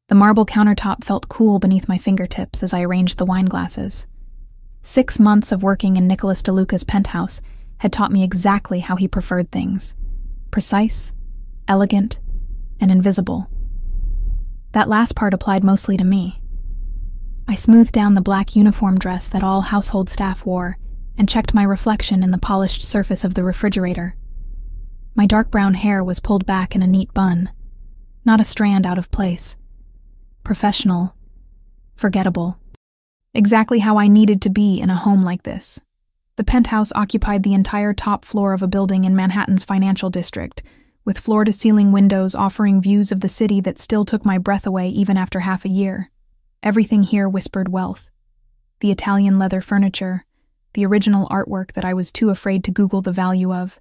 The marble countertop felt cool beneath my fingertips as I arranged the wine glasses. 6 months of working in Nicholas DeLuca's penthouse had taught me exactly how he preferred things. Precise, elegant, and invisible. That last part applied mostly to me. I smoothed down the black uniform dress that all household staff wore and checked my reflection in the polished surface of the refrigerator. My dark brown hair was pulled back in a neat bun, not a strand out of place. Professional, forgettable. Exactly how I needed to be in a home like this. The penthouse occupied the entire top floor of a building in Manhattan's financial district, with floor-to-ceiling windows offering views of the city that still took my breath away even after half a year. Everything here whispered wealth. The Italian leather furniture, the original artwork that I was too afraid to Google the value of,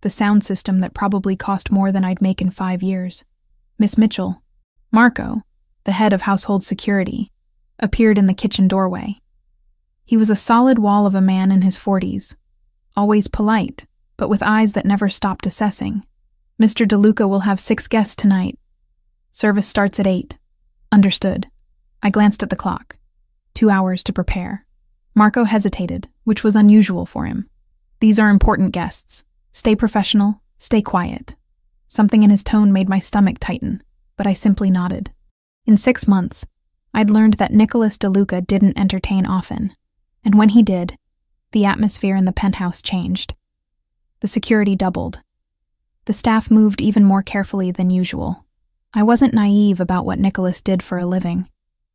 the sound system that probably cost more than I'd make in 5 years. Miss Mitchell, Marco, the head of household security, appeared in the kitchen doorway. He was a solid wall of a man in his 40s, always polite, but with eyes that never stopped assessing. Mr. DeLuca will have 6 guests tonight. Service starts at 8. Understood. I glanced at the clock. 2 hours to prepare. Marco hesitated, which was unusual for him. These are important guests. Stay professional, stay quiet. Something in his tone made my stomach tighten, but I simply nodded. In 6 months, I'd learned that Nicholas DeLuca didn't entertain often, and when he did, the atmosphere in the penthouse changed. The security doubled. The staff moved even more carefully than usual. I wasn't naive about what Nicholas did for a living.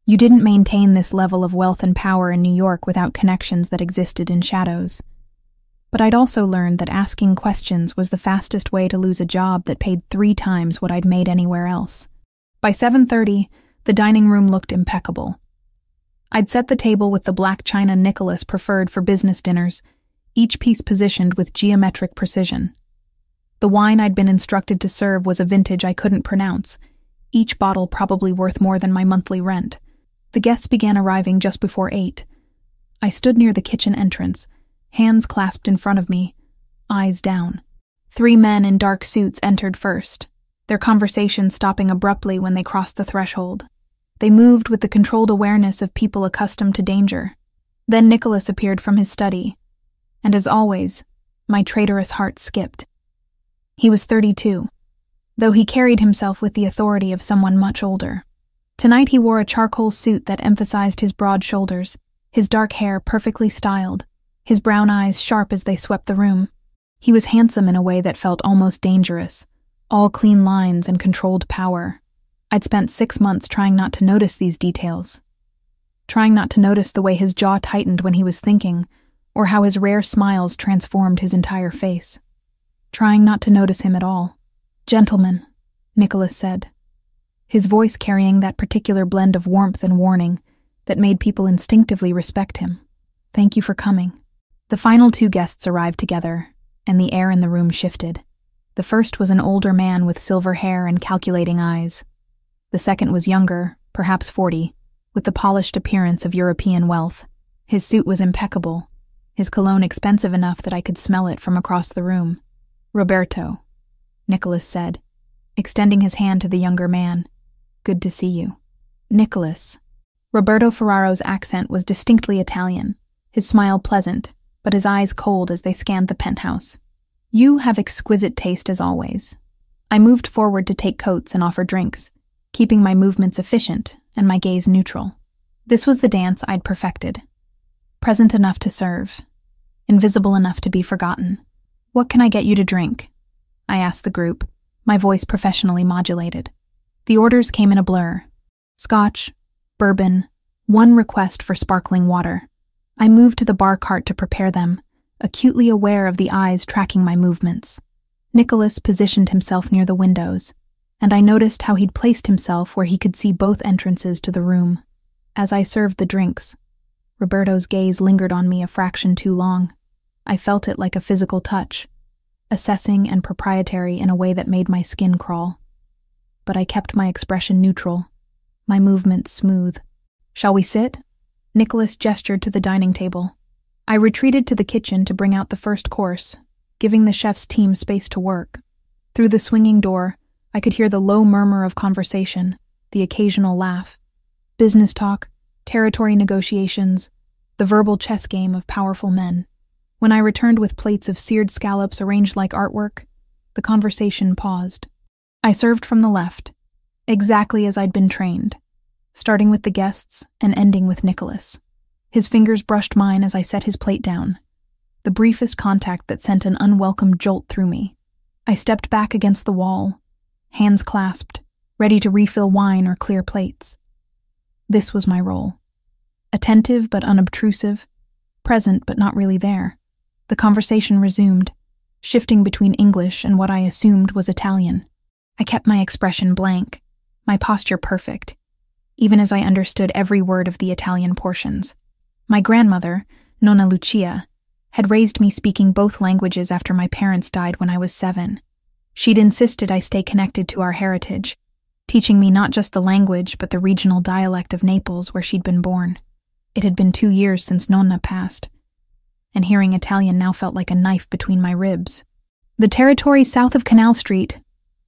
You didn't maintain this level of wealth and power in New York without connections that existed in shadows. But I'd also learned that asking questions was the fastest way to lose a job that paid 3 times what I'd made anywhere else. By 7:30, the dining room looked impeccable. I'd set the table with the black china Nicholas preferred for business dinners, each piece positioned with geometric precision. The wine I'd been instructed to serve was a vintage I couldn't pronounce, each bottle probably worth more than my monthly rent. The guests began arriving just before 8. I stood near the kitchen entrance, hands clasped in front of me, eyes down. 3 men in dark suits entered first, their conversation stopping abruptly when they crossed the threshold. They moved with the controlled awareness of people accustomed to danger. Then Nicholas appeared from his study, and as always, my traitorous heart skipped. He was 32, though he carried himself with the authority of someone much older. Tonight he wore a charcoal suit that emphasized his broad shoulders, his dark hair perfectly styled, his brown eyes sharp as they swept the room. He was handsome in a way that felt almost dangerous, all clean lines and controlled power. I'd spent 6 months trying not to notice these details, trying not to notice the way his jaw tightened when he was thinking, or how his rare smiles transformed his entire face. Trying not to notice him at all. "Gentlemen," Nicholas said, his voice carrying that particular blend of warmth and warning that made people instinctively respect him. "Thank you for coming." The final 2 guests arrived together, and the air in the room shifted. The first was an older man with silver hair and calculating eyes. The second was younger, perhaps 40, with the polished appearance of European wealth. His suit was impeccable, his cologne expensive enough that I could smell it from across the room. "Roberto," Nicholas said, extending his hand to the younger man. "Good to see you." "Nicholas." Roberto Ferraro's accent was distinctly Italian, his smile pleasant, but his eyes cold as they scanned the penthouse. "You have exquisite taste as always." I moved forward to take coats and offer drinks, keeping my movements efficient and my gaze neutral. This was the dance I'd perfected. Present enough to serve, invisible enough to be forgotten. "What can I get you to drink?" I asked the group, my voice professionally modulated. The orders came in a blur. Scotch, bourbon, 1 request for sparkling water. I moved to the bar cart to prepare them, acutely aware of the eyes tracking my movements. Nicholas positioned himself near the windows, and I noticed how he'd placed himself where he could see both entrances to the room. As I served the drinks, Roberto's gaze lingered on me a fraction too long. I felt it like a physical touch, assessing and proprietary in a way that made my skin crawl. But I kept my expression neutral, my movements smooth. "Shall we sit?" Nicholas gestured to the dining table. I retreated to the kitchen to bring out the first course, giving the chef's team space to work. Through the swinging door, I could hear the low murmur of conversation, the occasional laugh, business talk, territory negotiations, the verbal chess game of powerful men. When I returned with plates of seared scallops arranged like artwork, the conversation paused. I served from the left, exactly as I'd been trained, starting with the guests and ending with Nicholas. His fingers brushed mine as I set his plate down, the briefest contact that sent an unwelcome jolt through me. I stepped back against the wall, hands clasped, ready to refill wine or clear plates. This was my role. Attentive but unobtrusive, present but not really there. The conversation resumed, shifting between English and what I assumed was Italian. I kept my expression blank, my posture perfect, even as I understood every word of the Italian portions. My grandmother, Nonna Lucia, had raised me speaking both languages after my parents died when I was 7. She'd insisted I stay connected to our heritage, teaching me not just the language but the regional dialect of Naples where she'd been born. It had been 2 years since Nonna passed, and hearing Italian now felt like a knife between my ribs. "The territory south of Canal Street,"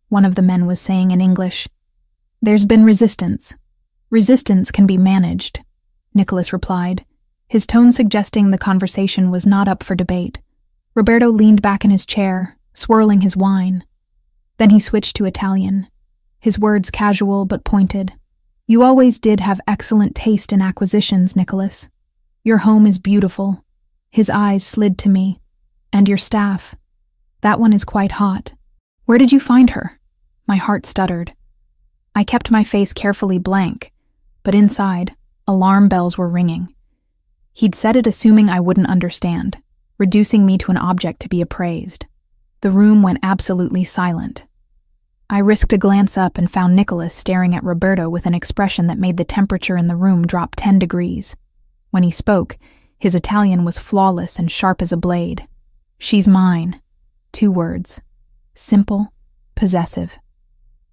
one of the men was saying in English. "There's been resistance. Resistance can be managed," Nicholas replied, his tone suggesting the conversation was not up for debate. Roberto leaned back in his chair, swirling his wine. Then he switched to Italian, his words casual but pointed. "You always did have excellent taste in acquisitions, Nicholas. Your home is beautiful." His eyes slid to me. "And your staff. That one is quite hot. Where did you find her?" My heart stuttered. I kept my face carefully blank, but inside, alarm bells were ringing. He'd said it assuming I wouldn't understand, reducing me to an object to be appraised. The room went absolutely silent. I risked a glance up and found Nicholas staring at Roberto with an expression that made the temperature in the room drop 10 degrees. When he spoke, his Italian was flawless and sharp as a blade. "She's mine." 2 words. Simple, possessive,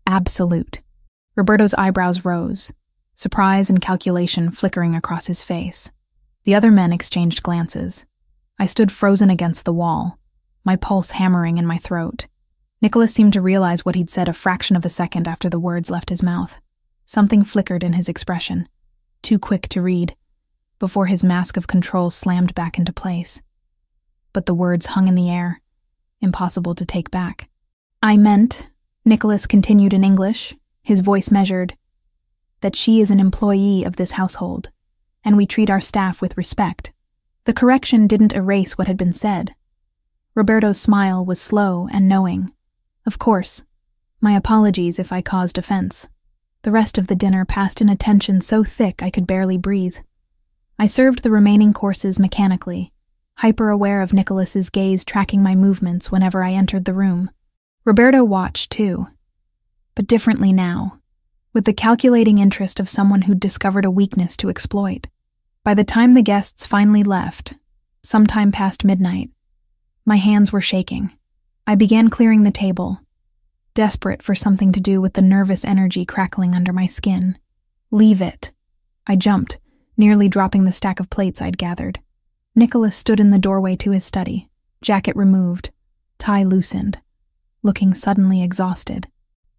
absolute. Roberto's eyebrows rose, surprise and calculation flickering across his face. The other men exchanged glances. I stood frozen against the wall, my pulse hammering in my throat. Nicholas seemed to realize what he'd said a fraction of a second after the words left his mouth. Something flickered in his expression, too quick to read, before his mask of control slammed back into place. But the words hung in the air, impossible to take back. "I meant," Nicholas continued in English, his voice measured, "that she is an employee of this household, and we treat our staff with respect." The correction didn't erase what had been said. Roberto's smile was slow and knowing. "Of course. My apologies if I caused offense." The rest of the dinner passed in a tension so thick I could barely breathe. I served the remaining courses mechanically, hyper-aware of Nicholas's gaze tracking my movements whenever I entered the room. Roberto watched, too, but differently now, with the calculating interest of someone who'd discovered a weakness to exploit. By the time the guests finally left, sometime past midnight, my hands were shaking. I began clearing the table, desperate for something to do with the nervous energy crackling under my skin. "Leave it." I jumped, nearly dropping the stack of plates I'd gathered. Nicholas stood in the doorway to his study, jacket removed, tie loosened, looking suddenly exhausted.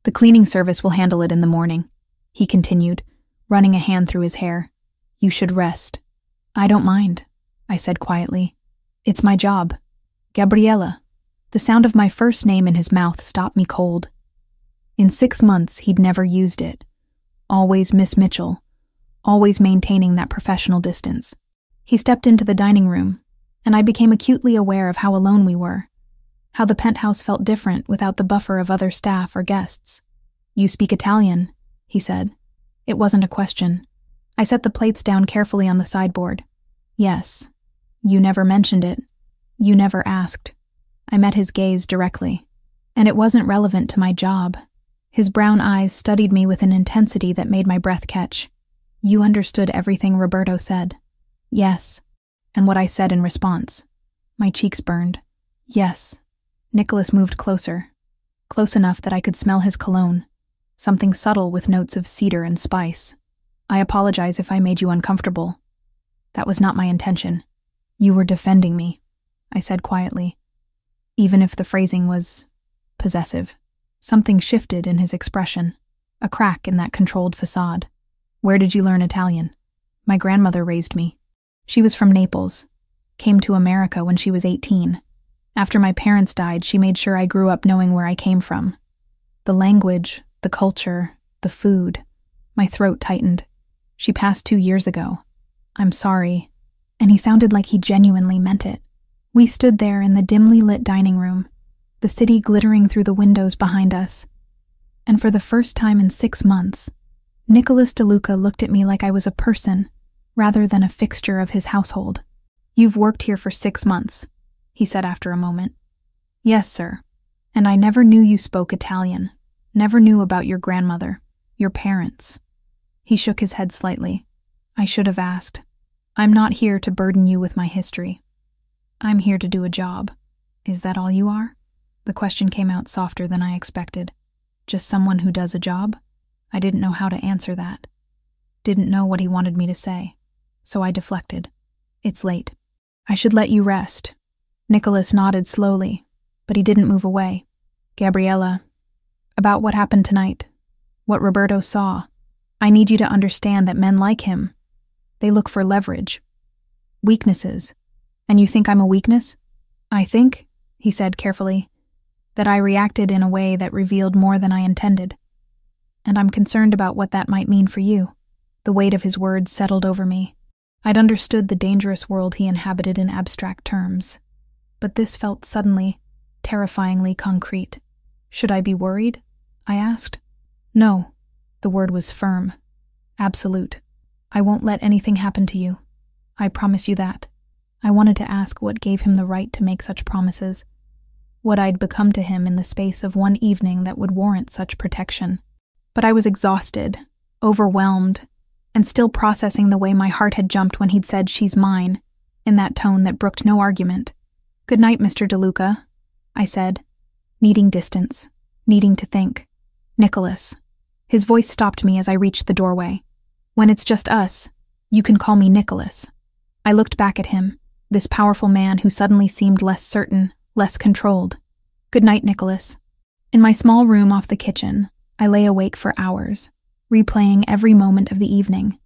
"The cleaning service will handle it in the morning," he continued, running a hand through his hair. "You should rest." "I don't mind," I said quietly. "It's my job. Gabriela." The sound of my first name in his mouth stopped me cold. In 6 months, he'd never used it. Always Miss Mitchell, always maintaining that professional distance. He stepped into the dining room, and I became acutely aware of how alone we were, how the penthouse felt different without the buffer of other staff or guests. "You speak Italian," he said. It wasn't a question. I set the plates down carefully on the sideboard. "Yes. You never mentioned it. You never asked." I met his gaze directly, and it wasn't relevant to my job. His brown eyes studied me with an intensity that made my breath catch. "You understood everything Roberto said?" "Yes." "And what I said in response?" My cheeks burned. "Yes." Nicholas moved closer, close enough that I could smell his cologne, something subtle with notes of cedar and spice. "I apologize if I made you uncomfortable. That was not my intention." "You were defending me," I said quietly, even if the phrasing was possessive. Something shifted in his expression. a crack in that controlled facade. Where did you learn Italian? My grandmother raised me. She was from Naples, came to America when she was 18. After my parents died, she made sure I grew up knowing where I came from. The language, the culture, the food. My throat tightened. She passed 2 years ago. I'm sorry. And he sounded like he genuinely meant it. We stood there in the dimly lit dining room, the city glittering through the windows behind us. And for the first time in 6 months, Nicholas DeLuca looked at me like I was a person, rather than a fixture of his household. You've worked here for 6 months, he said after a moment. Yes, sir. And I never knew you spoke Italian. Never knew about your grandmother, your parents. He shook his head slightly. I should have asked. I'm not here to burden you with my history. I'm here to do a job. Is that all you are? The question came out softer than I expected. Just someone who does a job? I didn't know how to answer that. Didn't know what he wanted me to say. So I deflected. It's late. I should let you rest. Nicholas nodded slowly, but he didn't move away. Gabriela, about what happened tonight, what Roberto saw. I need you to understand that men like him, they look for leverage, weaknesses. And you think I'm a weakness? I think, he said carefully, that I reacted in a way that revealed more than I intended. And I'm concerned about what that might mean for you. The weight of his words settled over me. I'd understood the dangerous world he inhabited in abstract terms, but this felt suddenly, terrifyingly concrete. Should I be worried? I asked. No. The word was firm. Absolute. I won't let anything happen to you. I promise you that. I wanted to ask what gave him the right to make such promises, what I'd become to him in the space of one evening that would warrant such protection. But I was exhausted, overwhelmed, and still processing the way my heart had jumped when he'd said, "She's mine," in that tone that brooked no argument. "Good night, Mr. DeLuca," I said, needing distance, needing to think. Nicholas. His voice stopped me as I reached the doorway. When it's just us, you can call me Nicholas. I looked back at him, this powerful man who suddenly seemed less certain, less controlled. Good night, Nicholas. In my small room off the kitchen, I lay awake for hours, replaying every moment of the evening.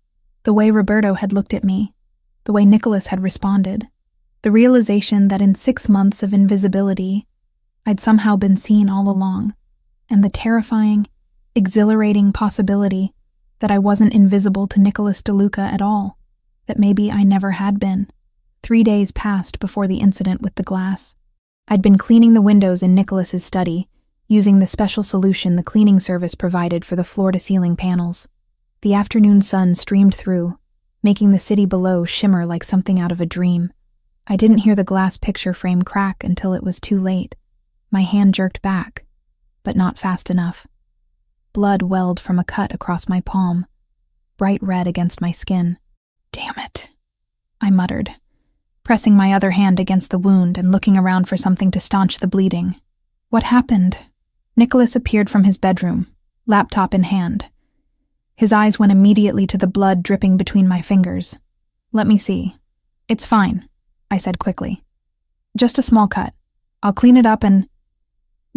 The way Roberto had looked at me, the way Nicholas had responded, the realization that in 6 months of invisibility, I'd somehow been seen all along, and the terrifying, exhilarating possibility that I wasn't invisible to Nicholas DeLuca at all, that maybe I never had been. 3 days passed before the incident with the glass. I'd been cleaning the windows in Nicholas's study, using the special solution the cleaning service provided for the floor-to-ceiling panels. The afternoon sun streamed through, making the city below shimmer like something out of a dream. I didn't hear the glass picture frame crack until it was too late. My hand jerked back, but not fast enough. Blood welled from a cut across my palm, bright red against my skin. Damn it, I muttered, pressing my other hand against the wound and looking around for something to staunch the bleeding. What happened? Nicholas appeared from his bedroom, laptop in hand. His eyes went immediately to the blood dripping between my fingers. Let me see. It's fine, I said quickly. Just a small cut. I'll clean it up and...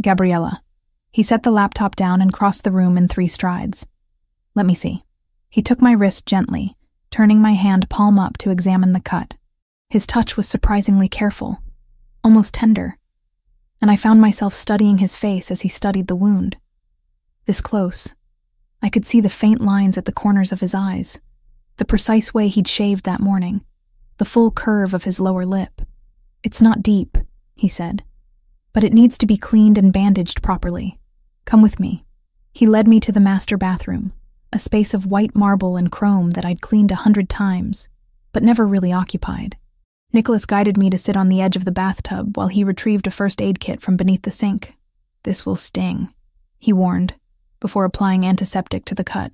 Gabriela. He set the laptop down and crossed the room in 3 strides. Let me see. He took my wrist gently, turning my hand palm up to examine the cut. His touch was surprisingly careful, almost tender, and I found myself studying his face as he studied the wound. This close, I could see the faint lines at the corners of his eyes, the precise way he'd shaved that morning, the full curve of his lower lip. It's not deep, he said, but it needs to be cleaned and bandaged properly. Come with me. He led me to the master bathroom, a space of white marble and chrome that I'd cleaned 100 times, but never really occupied. Nicholas guided me to sit on the edge of the bathtub while he retrieved a first aid kit from beneath the sink. This will sting, he warned, before applying antiseptic to the cut.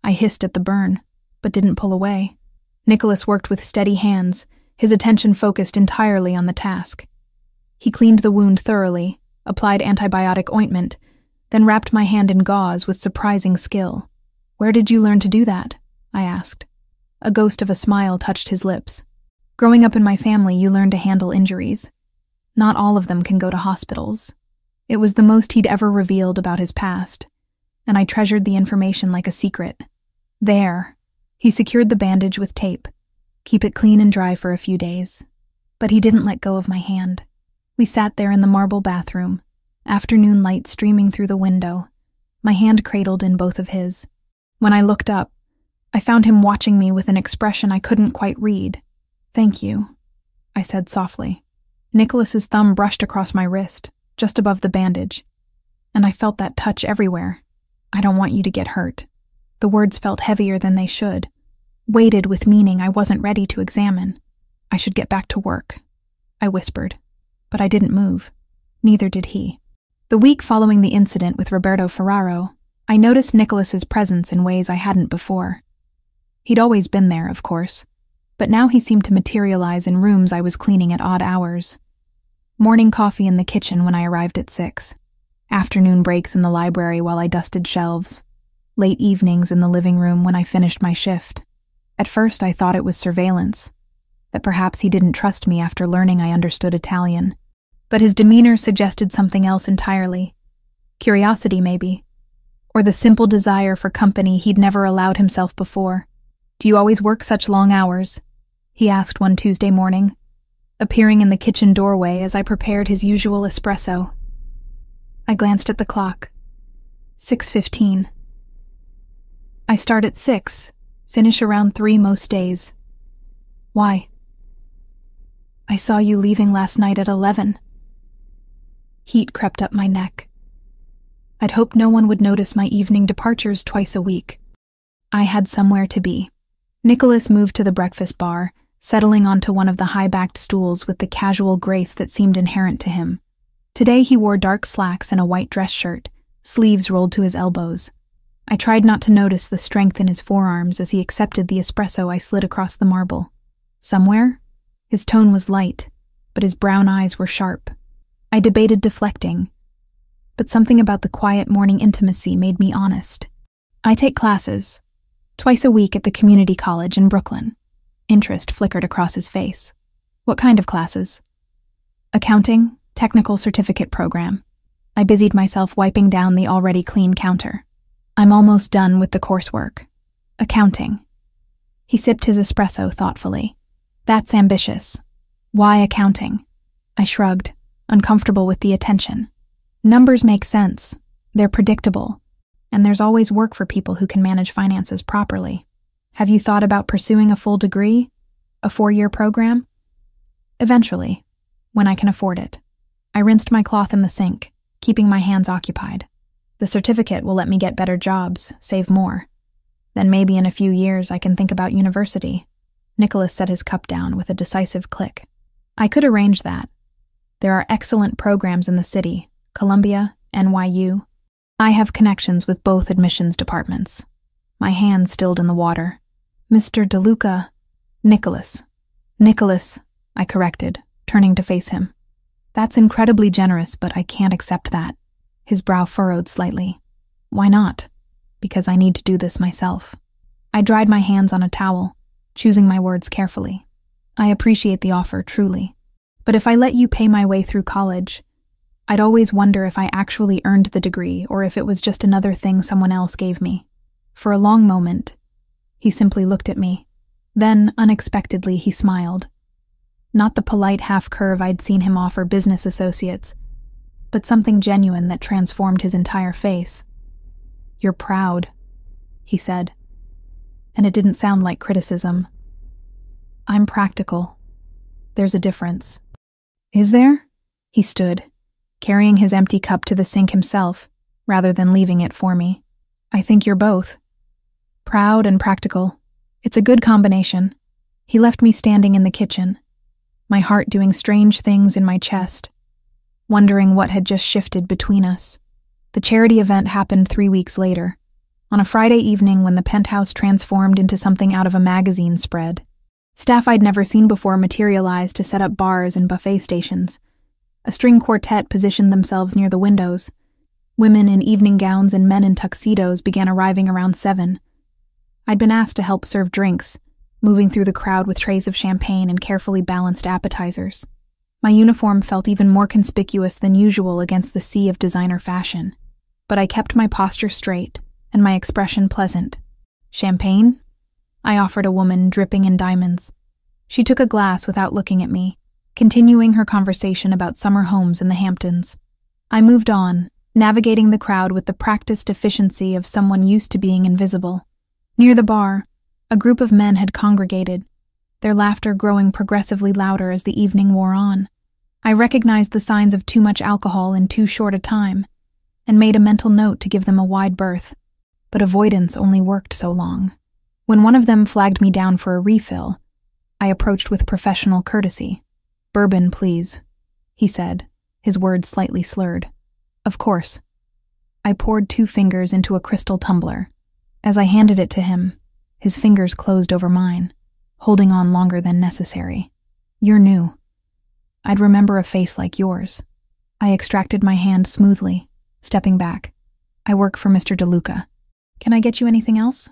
I hissed at the burn, but didn't pull away. Nicholas worked with steady hands, his attention focused entirely on the task. He cleaned the wound thoroughly, applied antibiotic ointment, then wrapped my hand in gauze with surprising skill. Where did you learn to do that? I asked. A ghost of a smile touched his lips. Growing up in my family, you learn to handle injuries. Not all of them can go to hospitals. It was the most he'd ever revealed about his past. and I treasured the information like a secret. There. He secured the bandage with tape. Keep it clean and dry for a few days. But he didn't let go of my hand. We sat there in the marble bathroom, afternoon light streaming through the window, my hand cradled in both of his. When I looked up, I found him watching me with an expression I couldn't quite read. "Thank you," I said softly. Nicholas's thumb brushed across my wrist, just above the bandage, and I felt that touch everywhere. "I don't want you to get hurt." The words felt heavier than they should, weighted with meaning I wasn't ready to examine. "I should get back to work," I whispered, but I didn't move. Neither did he. The week following the incident with Roberto Ferraro, I noticed Nicholas's presence in ways I hadn't before. He'd always been there, of course, but now he seemed to materialize in rooms I was cleaning at odd hours. Morning coffee in the kitchen when I arrived at 6. Afternoon breaks in the library while I dusted shelves. Late evenings in the living room when I finished my shift. At first I thought it was surveillance, that perhaps he didn't trust me after learning I understood Italian. But his demeanor suggested something else entirely. Curiosity, maybe. Or the simple desire for company he'd never allowed himself before. "Do you always work such long hours?" he asked one Tuesday morning, appearing in the kitchen doorway as I prepared his usual espresso. I glanced at the clock. 6:15. "I start at 6, finish around 3 most days." "Why?" "I saw you leaving last night at 11. Heat crept up my neck. I'd hoped no one would notice my evening departures twice a week. I had somewhere to be. Nicholas moved to the breakfast bar, settling onto one of the high-backed stools with the casual grace that seemed inherent to him. Today he wore dark slacks and a white dress shirt, sleeves rolled to his elbows. I tried not to notice the strength in his forearms as he accepted the espresso I slid across the marble. Somewhere? His tone was light, but his brown eyes were sharp. I debated deflecting, but something about the quiet morning intimacy made me honest. "I take classes, twice a week at the community college in Brooklyn." Interest flickered across his face. "What kind of classes?" "Accounting, technical certificate program." I busied myself wiping down the already clean counter. "I'm almost done with the coursework." "Accounting." He sipped his espresso thoughtfully. "That's ambitious. Why accounting?" I shrugged, uncomfortable with the attention. "Numbers make sense. They're predictable. And there's always work for people who can manage finances properly. Have you thought about pursuing a full degree? A 4-year program?" "Eventually, when I can afford it." I rinsed my cloth in the sink, keeping my hands occupied. "The certificate will let me get better jobs, save more. Then maybe in a few years I can think about university." Nicholas set his cup down with a decisive click. "I could arrange that. There are excellent programs in the city, Columbia, NYU. I have connections with both admissions departments." My hand stilled in the water. "Mr. DeLuca." "Nicholas." "Nicholas," I corrected, turning to face him. "That's incredibly generous, but I can't accept that." His brow furrowed slightly. "Why not?" "Because I need to do this myself." I dried my hands on a towel, choosing my words carefully. "I appreciate the offer, truly. But if I let you pay my way through college, I'd always wonder if I actually earned the degree or if it was just another thing someone else gave me." For a long moment, he simply looked at me. Then, unexpectedly, he smiled. Not the polite half-curve I'd seen him offer business associates, but something genuine that transformed his entire face. "You're proud," he said, and it didn't sound like criticism. "I'm practical. There's a difference." "Is there?" He stood, carrying his empty cup to the sink himself, rather than leaving it for me. "I think you're both. Proud and practical. It's a good combination." He left me standing in the kitchen, my heart doing strange things in my chest, wondering what had just shifted between us. The charity event happened 3 weeks later, on a Friday evening when the penthouse transformed into something out of a magazine spread. Staff I'd never seen before materialized to set up bars and buffet stations. A string quartet positioned themselves near the windows. Women in evening gowns and men in tuxedos began arriving around 7. I'd been asked to help serve drinks, moving through the crowd with trays of champagne and carefully balanced appetizers. My uniform felt even more conspicuous than usual against the sea of designer fashion. but I kept my posture straight and my expression pleasant. "Champagne?" I offered a woman dripping in diamonds. She took a glass without looking at me, continuing her conversation about summer homes in the Hamptons. I moved on, navigating the crowd with the practiced efficiency of someone used to being invisible. Near the bar, a group of men had congregated, their laughter growing progressively louder as the evening wore on. I recognized the signs of too much alcohol in too short a time, and made a mental note to give them a wide berth, but avoidance only worked so long. When one of them flagged me down for a refill, I approached with professional courtesy. "Bourbon, please," he said, his words slightly slurred. "Of course." I poured 2 fingers into a crystal tumbler. As I handed it to him, his fingers closed over mine, holding on longer than necessary. "You're new. I'd remember a face like yours." I extracted my hand smoothly, stepping back. "I work for Mr. DeLuca. Can I get you anything else?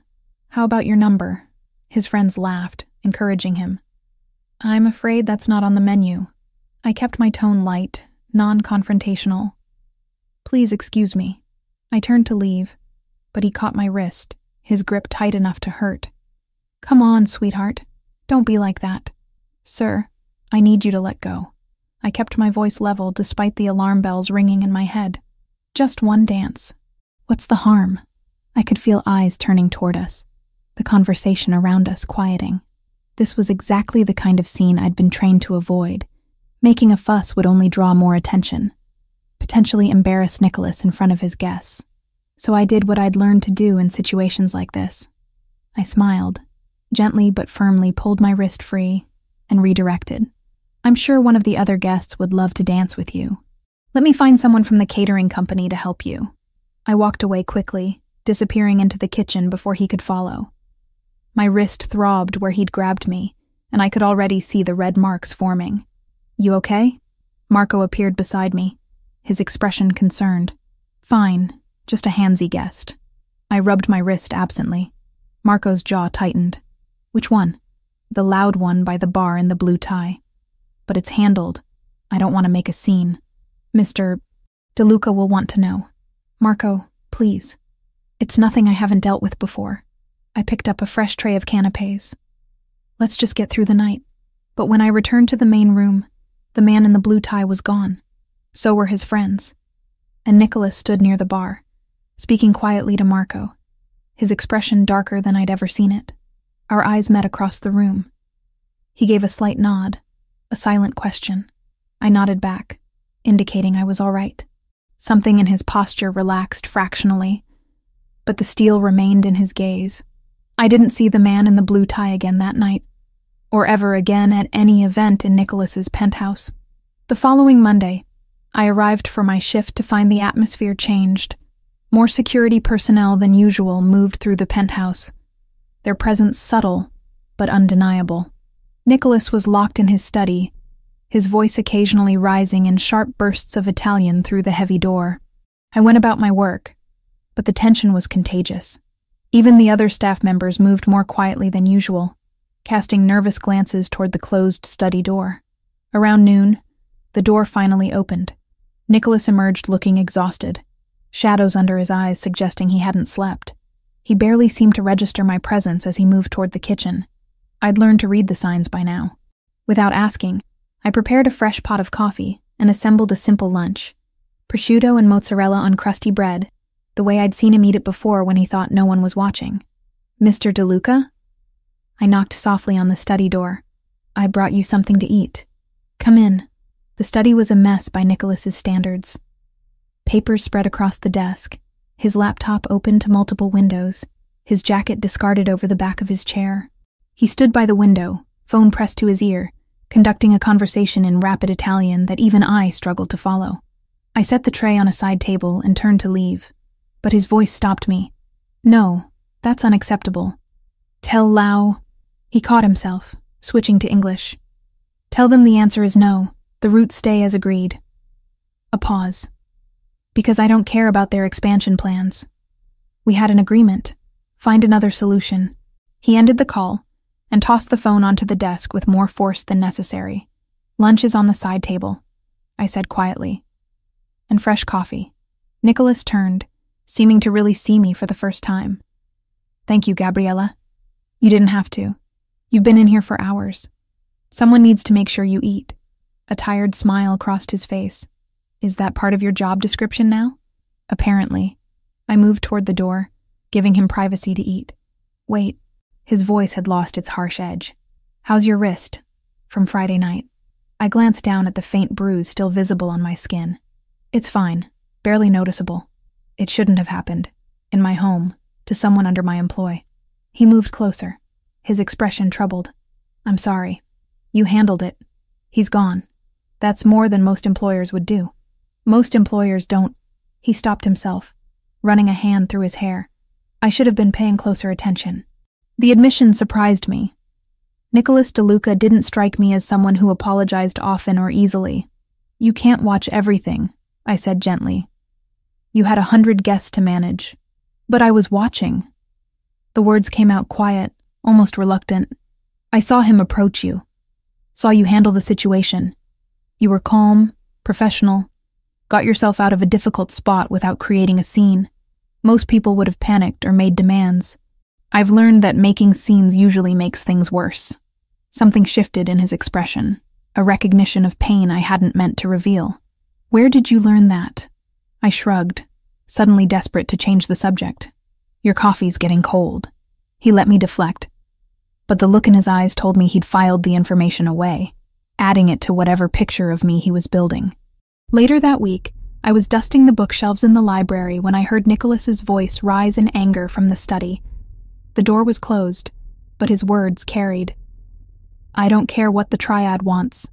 How about your number?" His friends laughed, encouraging him. "I'm afraid that's not on the menu." I kept my tone light, non-confrontational. "Please excuse me." I turned to leave, but he caught my wrist, his grip tight enough to hurt. "Come on, sweetheart. Don't be like that." "Sir, I need you to let go." I kept my voice level despite the alarm bells ringing in my head. "Just one dance. What's the harm?" I could feel eyes turning toward us, the conversation around us quieting. This was exactly the kind of scene I'd been trained to avoid. Making a fuss would only draw more attention, potentially embarrass Nicholas in front of his guests. So I did what I'd learned to do in situations like this. I smiled, gently but firmly pulled my wrist free, and redirected. "I'm sure one of the other guests would love to dance with you. Let me find someone from the catering company to help you." I walked away quickly, disappearing into the kitchen before he could follow. My wrist throbbed where he'd grabbed me, and I could already see the red marks forming. "You okay?" Marco appeared beside me, his expression concerned. "Fine, just a handsy guest." I rubbed my wrist absently. Marco's jaw tightened. "Which one?" "The loud one by the bar in the blue tie." "But it's handled. I don't want to make a scene." "Mr. DeLuca will want to know." "Marco, please. It's nothing I haven't dealt with before." I picked up a fresh tray of canapes. "Let's just get through the night." But when I returned to the main room, the man in the blue tie was gone. So were his friends. And Nicholas stood near the bar, speaking quietly to Marco, his expression darker than I'd ever seen it. Our eyes met across the room. He gave a slight nod, a silent question. I nodded back, indicating I was all right. Something in his posture relaxed fractionally, but the steel remained in his gaze. I didn't see the man in the blue tie again that night, or ever again at any event in Nicholas's penthouse. The following Monday, I arrived for my shift to find the atmosphere changed. More security personnel than usual moved through the penthouse, their presence subtle but undeniable. Nicholas was locked in his study, his voice occasionally rising in sharp bursts of Italian through the heavy door. I went about my work, but the tension was contagious. Even the other staff members moved more quietly than usual, casting nervous glances toward the closed study door. Around noon, the door finally opened. Nicholas emerged looking exhausted, shadows under his eyes suggesting he hadn't slept. He barely seemed to register my presence as he moved toward the kitchen. I'd learned to read the signs by now. Without asking, I prepared a fresh pot of coffee and assembled a simple lunch. Prosciutto and mozzarella on crusty bread, the way I'd seen him eat it before when he thought no one was watching. "Mr. DeLuca?" I knocked softly on the study door. "I brought you something to eat. Come in." The study was a mess by Nicholas's standards. Papers spread across the desk, his laptop open to multiple windows, his jacket discarded over the back of his chair. He stood by the window, phone pressed to his ear, conducting a conversation in rapid Italian that even I struggled to follow. I set the tray on a side table and turned to leave, but his voice stopped me. "No, that's unacceptable. Tell Lau..." He caught himself, switching to English. "Tell them the answer is no. The routes stay as agreed." A pause. "Because I don't care about their expansion plans. We had an agreement. Find another solution." He ended the call and tossed the phone onto the desk with more force than necessary. "Lunch is on the side table," I said quietly. "And fresh coffee." Nicholas turned, seeming to really see me for the first time. "Thank you, Gabriela. You didn't have to. You've been in here for hours. Someone needs to make sure you eat." A tired smile crossed his face. "Is that part of your job description now?" "Apparently." I moved toward the door, giving him privacy to eat. "Wait." His voice had lost its harsh edge. "How's your wrist?" "From Friday night." I glanced down at the faint bruise still visible on my skin. "It's fine. Barely noticeable. It shouldn't have happened. In my home, to someone under my employ." He moved closer, his expression troubled. "I'm sorry. You handled it. He's gone. That's more than most employers would do. Most employers don't." He stopped himself, running a hand through his hair. I should have been paying closer attention. The admission surprised me. Nicholas DeLuca didn't strike me as someone who apologized often or easily. "You can't watch everything," I said gently. "You had 100 guests to manage." "But I was watching." The words came out quiet, almost reluctant. "I saw him approach you. Saw you handle the situation. You were calm, professional, got yourself out of a difficult spot without creating a scene. Most people would have panicked or made demands. I've learned that making scenes usually makes things worse." Something shifted in his expression, a recognition of pain I hadn't meant to reveal. "Where did you learn that?" I shrugged, suddenly desperate to change the subject. "Your coffee's getting cold." He let me deflect, but the look in his eyes told me he'd filed the information away, adding it to whatever picture of me he was building. Later that week, I was dusting the bookshelves in the library when I heard Nicholas's voice rise in anger from the study. The door was closed, but his words carried. "I don't care what the triad wants.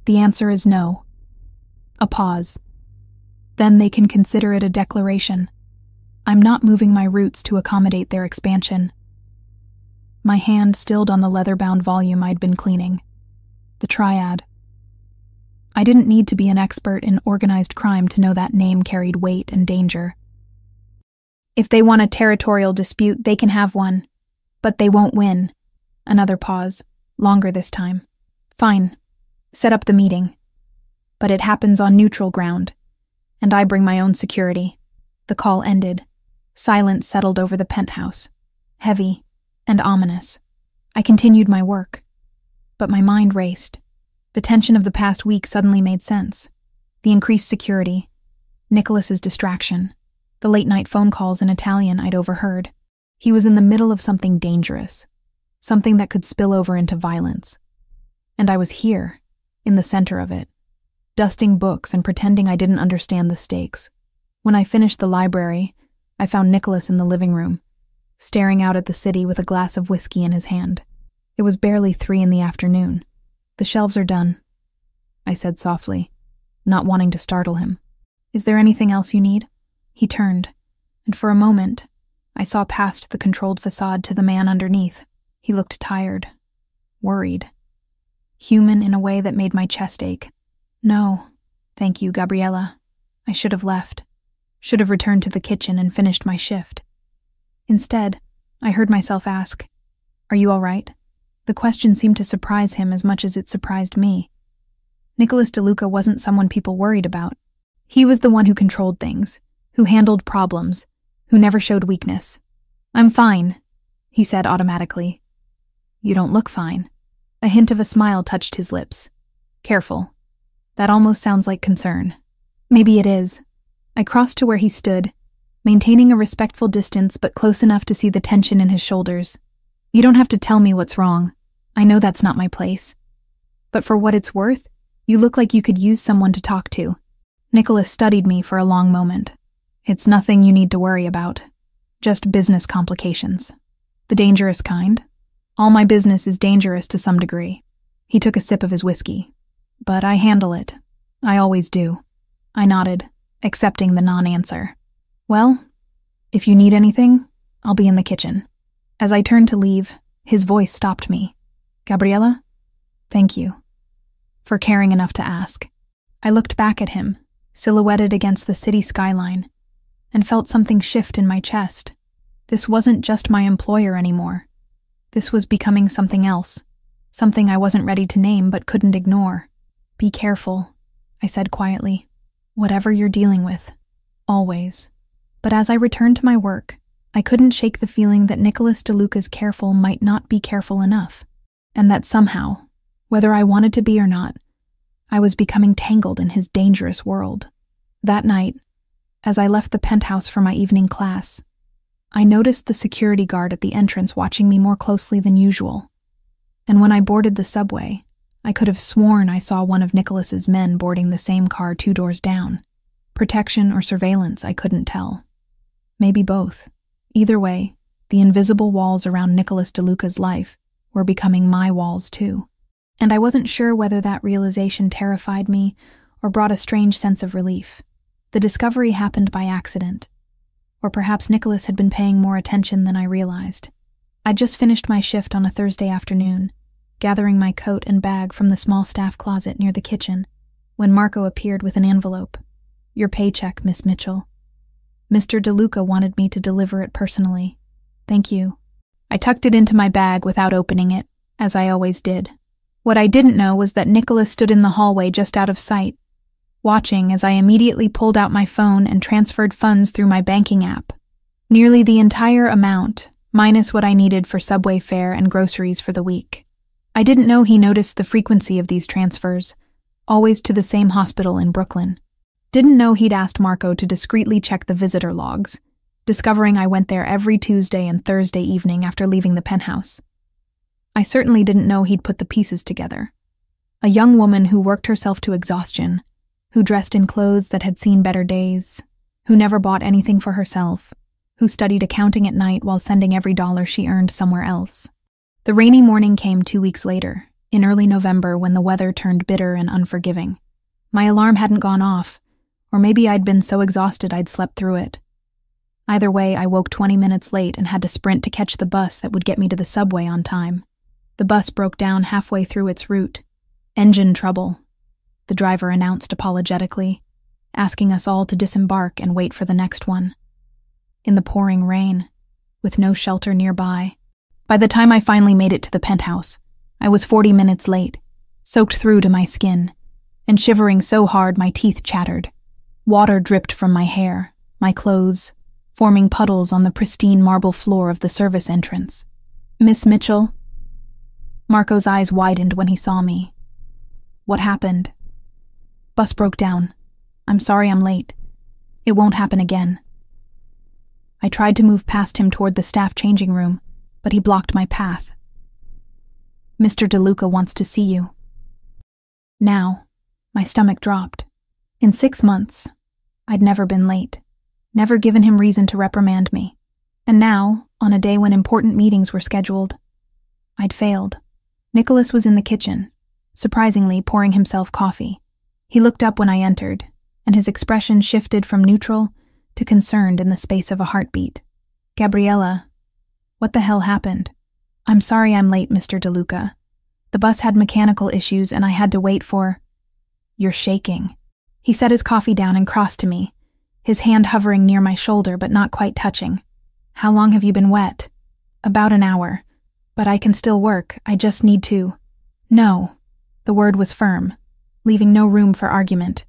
The answer is no." A pause. "Then they can consider it a declaration. I'm not moving my roots to accommodate their expansion." My hand stilled on the leather-bound volume I'd been cleaning. The triad. I didn't need to be an expert in organized crime to know that name carried weight and danger. "If they want a territorial dispute, they can have one. But they won't win." Another pause, longer this time. "Fine. Set up the meeting. But it happens on neutral ground, and I bring my own security." The call ended. Silence settled over the penthouse, heavy and ominous. I continued my work, but my mind raced. The tension of the past week suddenly made sense. The increased security, Nicholas's distraction, the late-night phone calls in Italian I'd overheard. He was in the middle of something dangerous, something that could spill over into violence. And I was here, in the center of it, dusting books and pretending I didn't understand the stakes. When I finished the library, I found Nicholas in the living room, staring out at the city with a glass of whiskey in his hand. It was barely 3 p.m. "The shelves are done," I said softly, not wanting to startle him. "Is there anything else you need?" He turned, and for a moment, I saw past the controlled facade to the man underneath. He looked tired, worried, human in a way that made my chest ache. "No, thank you, Gabriela. I should have left. Should have returned to the kitchen and finished my shift." Instead, I heard myself ask, "Are you all right?" The question seemed to surprise him as much as it surprised me. Nicholas DeLuca wasn't someone people worried about. He was the one who controlled things, who handled problems, who never showed weakness. "I'm fine," he said automatically. "You don't look fine." A hint of a smile touched his lips. "Careful. That almost sounds like concern." "Maybe it is." I crossed to where he stood, maintaining a respectful distance but close enough to see the tension in his shoulders. "You don't have to tell me what's wrong. I know that's not my place. But for what it's worth, you look like you could use someone to talk to." Nicholas studied me for a long moment. "It's nothing you need to worry about. Just business complications. The dangerous kind. All my business is dangerous to some degree." He took a sip of his whiskey. "But I handle it. I always do." I nodded, accepting the non-answer. "Well, if you need anything, I'll be in the kitchen." As I turned to leave, his voice stopped me. "Gabriela, thank you for caring enough to ask." I looked back at him, silhouetted against the city skyline, and felt something shift in my chest. This wasn't just my employer anymore. This was becoming something else, something I wasn't ready to name but couldn't ignore. "Be careful," I said quietly. "Whatever you're dealing with, always." But as I returned to my work, I couldn't shake the feeling that Nicholas DeLuca's careful might not be careful enough, and that somehow, whether I wanted to be or not, I was becoming tangled in his dangerous world. That night, as I left the penthouse for my evening class, I noticed the security guard at the entrance watching me more closely than usual. And when I boarded the subway, I could have sworn I saw one of Nicholas's men boarding the same car 2 doors down. Protection or surveillance, I couldn't tell. Maybe both. Either way, the invisible walls around Nicholas DeLuca's life were becoming my walls too. And I wasn't sure whether that realization terrified me or brought a strange sense of relief. The discovery happened by accident. Or perhaps Nicholas had been paying more attention than I realized. I'd just finished my shift on a Thursday afternoon, gathering my coat and bag from the small staff closet near the kitchen, when Marco appeared with an envelope. "Your paycheck, Miss Mitchell. Mr. DeLuca wanted me to deliver it personally. Thank you." I tucked it into my bag without opening it, as I always did. What I didn't know was that Nicholas stood in the hallway just out of sight, watching as I immediately pulled out my phone and transferred funds through my banking app. Nearly the entire amount, minus what I needed for subway fare and groceries for the week. I didn't know he noticed the frequency of these transfers, always to the same hospital in Brooklyn. Didn't know he'd asked Marco to discreetly check the visitor logs, discovering I went there every Tuesday and Thursday evening after leaving the penthouse. I certainly didn't know he'd put the pieces together. A young woman who worked herself to exhaustion, who dressed in clothes that had seen better days, who never bought anything for herself, who studied accounting at night while sending every dollar she earned somewhere else. The rainy morning came 2 weeks later, in early November when the weather turned bitter and unforgiving. My alarm hadn't gone off, or maybe I'd been so exhausted I'd slept through it. Either way, I woke 20 minutes late and had to sprint to catch the bus that would get me to the subway on time. The bus broke down halfway through its route. "Engine trouble," the driver announced apologetically, asking us all to disembark and wait for the next one. In the pouring rain, with no shelter nearby. By the time I finally made it to the penthouse, I was 40 minutes late, soaked through to my skin, and shivering so hard my teeth chattered. Water dripped from my hair, my clothes, forming puddles on the pristine marble floor of the service entrance. "Miss Mitchell?" Marco's eyes widened when he saw me. "What happened?" "Bus broke down. I'm sorry I'm late. It won't happen again." I tried to move past him toward the staff changing room, but he blocked my path. "Mr. DeLuca wants to see you." Now, my stomach dropped. In 6 months, I'd never been late, never given him reason to reprimand me. And now, on a day when important meetings were scheduled, I'd failed. Nicholas was in the kitchen, surprisingly pouring himself coffee. He looked up when I entered, and his expression shifted from neutral to concerned in the space of a heartbeat. "Gabriela, what the hell happened?" "I'm sorry I'm late, Mr. DeLuca. The bus had mechanical issues and I had to wait for—" "You're shaking." He set his coffee down and crossed to me, his hand hovering near my shoulder but not quite touching. "How long have you been wet?" "About an hour. But I can still work, I just need to—" "No." The word was firm, leaving no room for argument.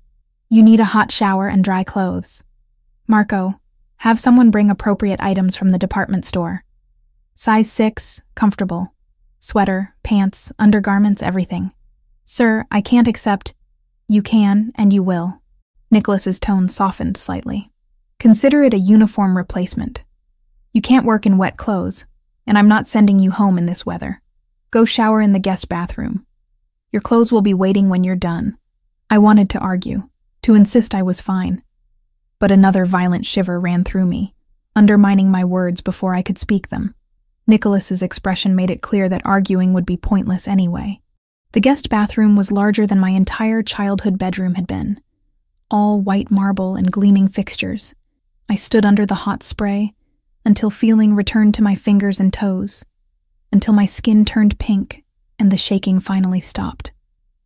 "You need a hot shower and dry clothes. Marco, have someone bring appropriate items from the department store. Size 6, comfortable. Sweater, pants, undergarments, everything." "Sir, I can't accept—" "You can, and you will." Nicholas's tone softened slightly. "Consider it a uniform replacement. You can't work in wet clothes, and I'm not sending you home in this weather. Go shower in the guest bathroom. Your clothes will be waiting when you're done." I wanted to argue, to insist I was fine. But another violent shiver ran through me, undermining my words before I could speak them. Nicholas's expression made it clear that arguing would be pointless anyway. The guest bathroom was larger than my entire childhood bedroom had been. All white marble and gleaming fixtures. I stood under the hot spray until feeling returned to my fingers and toes, until my skin turned pink and the shaking finally stopped.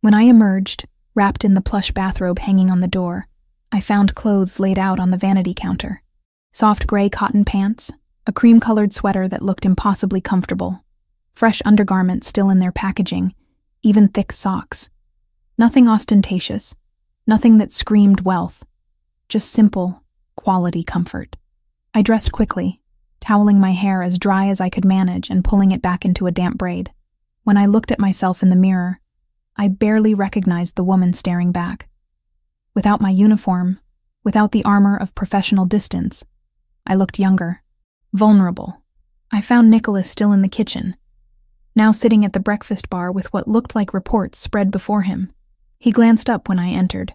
When I emerged, wrapped in the plush bathrobe hanging on the door, I found clothes laid out on the vanity counter. Soft gray cotton pants, a cream-colored sweater that looked impossibly comfortable, fresh undergarments still in their packaging, even thick socks. Nothing ostentatious, nothing that screamed wealth, just simple, quality comfort. I dressed quickly, toweling my hair as dry as I could manage and pulling it back into a damp braid. When I looked at myself in the mirror, I barely recognized the woman staring back. Without my uniform, without the armor of professional distance, I looked younger, vulnerable. I found Nicholas still in the kitchen, now sitting at the breakfast bar with what looked like reports spread before him. He glanced up when I entered,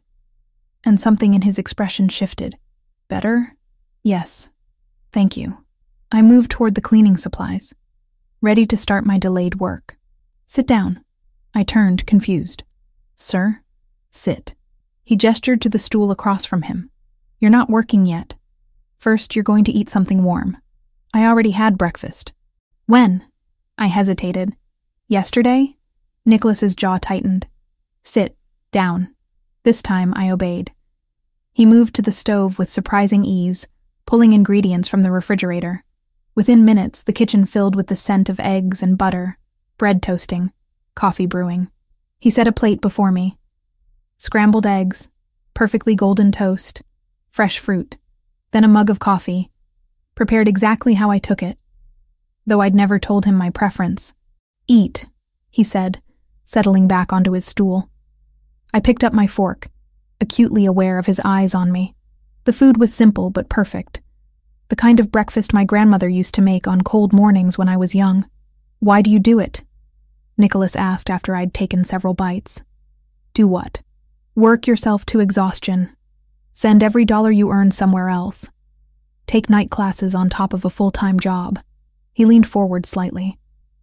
and something in his expression shifted. Better? Yes. Thank you. I moved toward the cleaning supplies, ready to start my delayed work. Sit down. I turned, confused. Sir? Sit. He gestured to the stool across from him. You're not working yet. First, you're going to eat something warm. I already had breakfast. When? I hesitated. Yesterday? Nicholas's jaw tightened. Sit. Down. This time, I obeyed. He moved to the stove with surprising ease, pulling ingredients from the refrigerator. Within minutes, the kitchen filled with the scent of eggs and butter, bread toasting, coffee brewing. He set a plate before me. Scrambled eggs, perfectly golden toast, fresh fruit, then a mug of coffee, prepared exactly how I took it, though I'd never told him my preference. Eat, he said, settling back onto his stool. I picked up my fork, acutely aware of his eyes on me. The food was simple but perfect. The kind of breakfast my grandmother used to make on cold mornings when I was young. Why do you do it? Nicholas asked after I'd taken several bites. Do what? Work yourself to exhaustion. Send every dollar you earn somewhere else. Take night classes on top of a full-time job. He leaned forward slightly.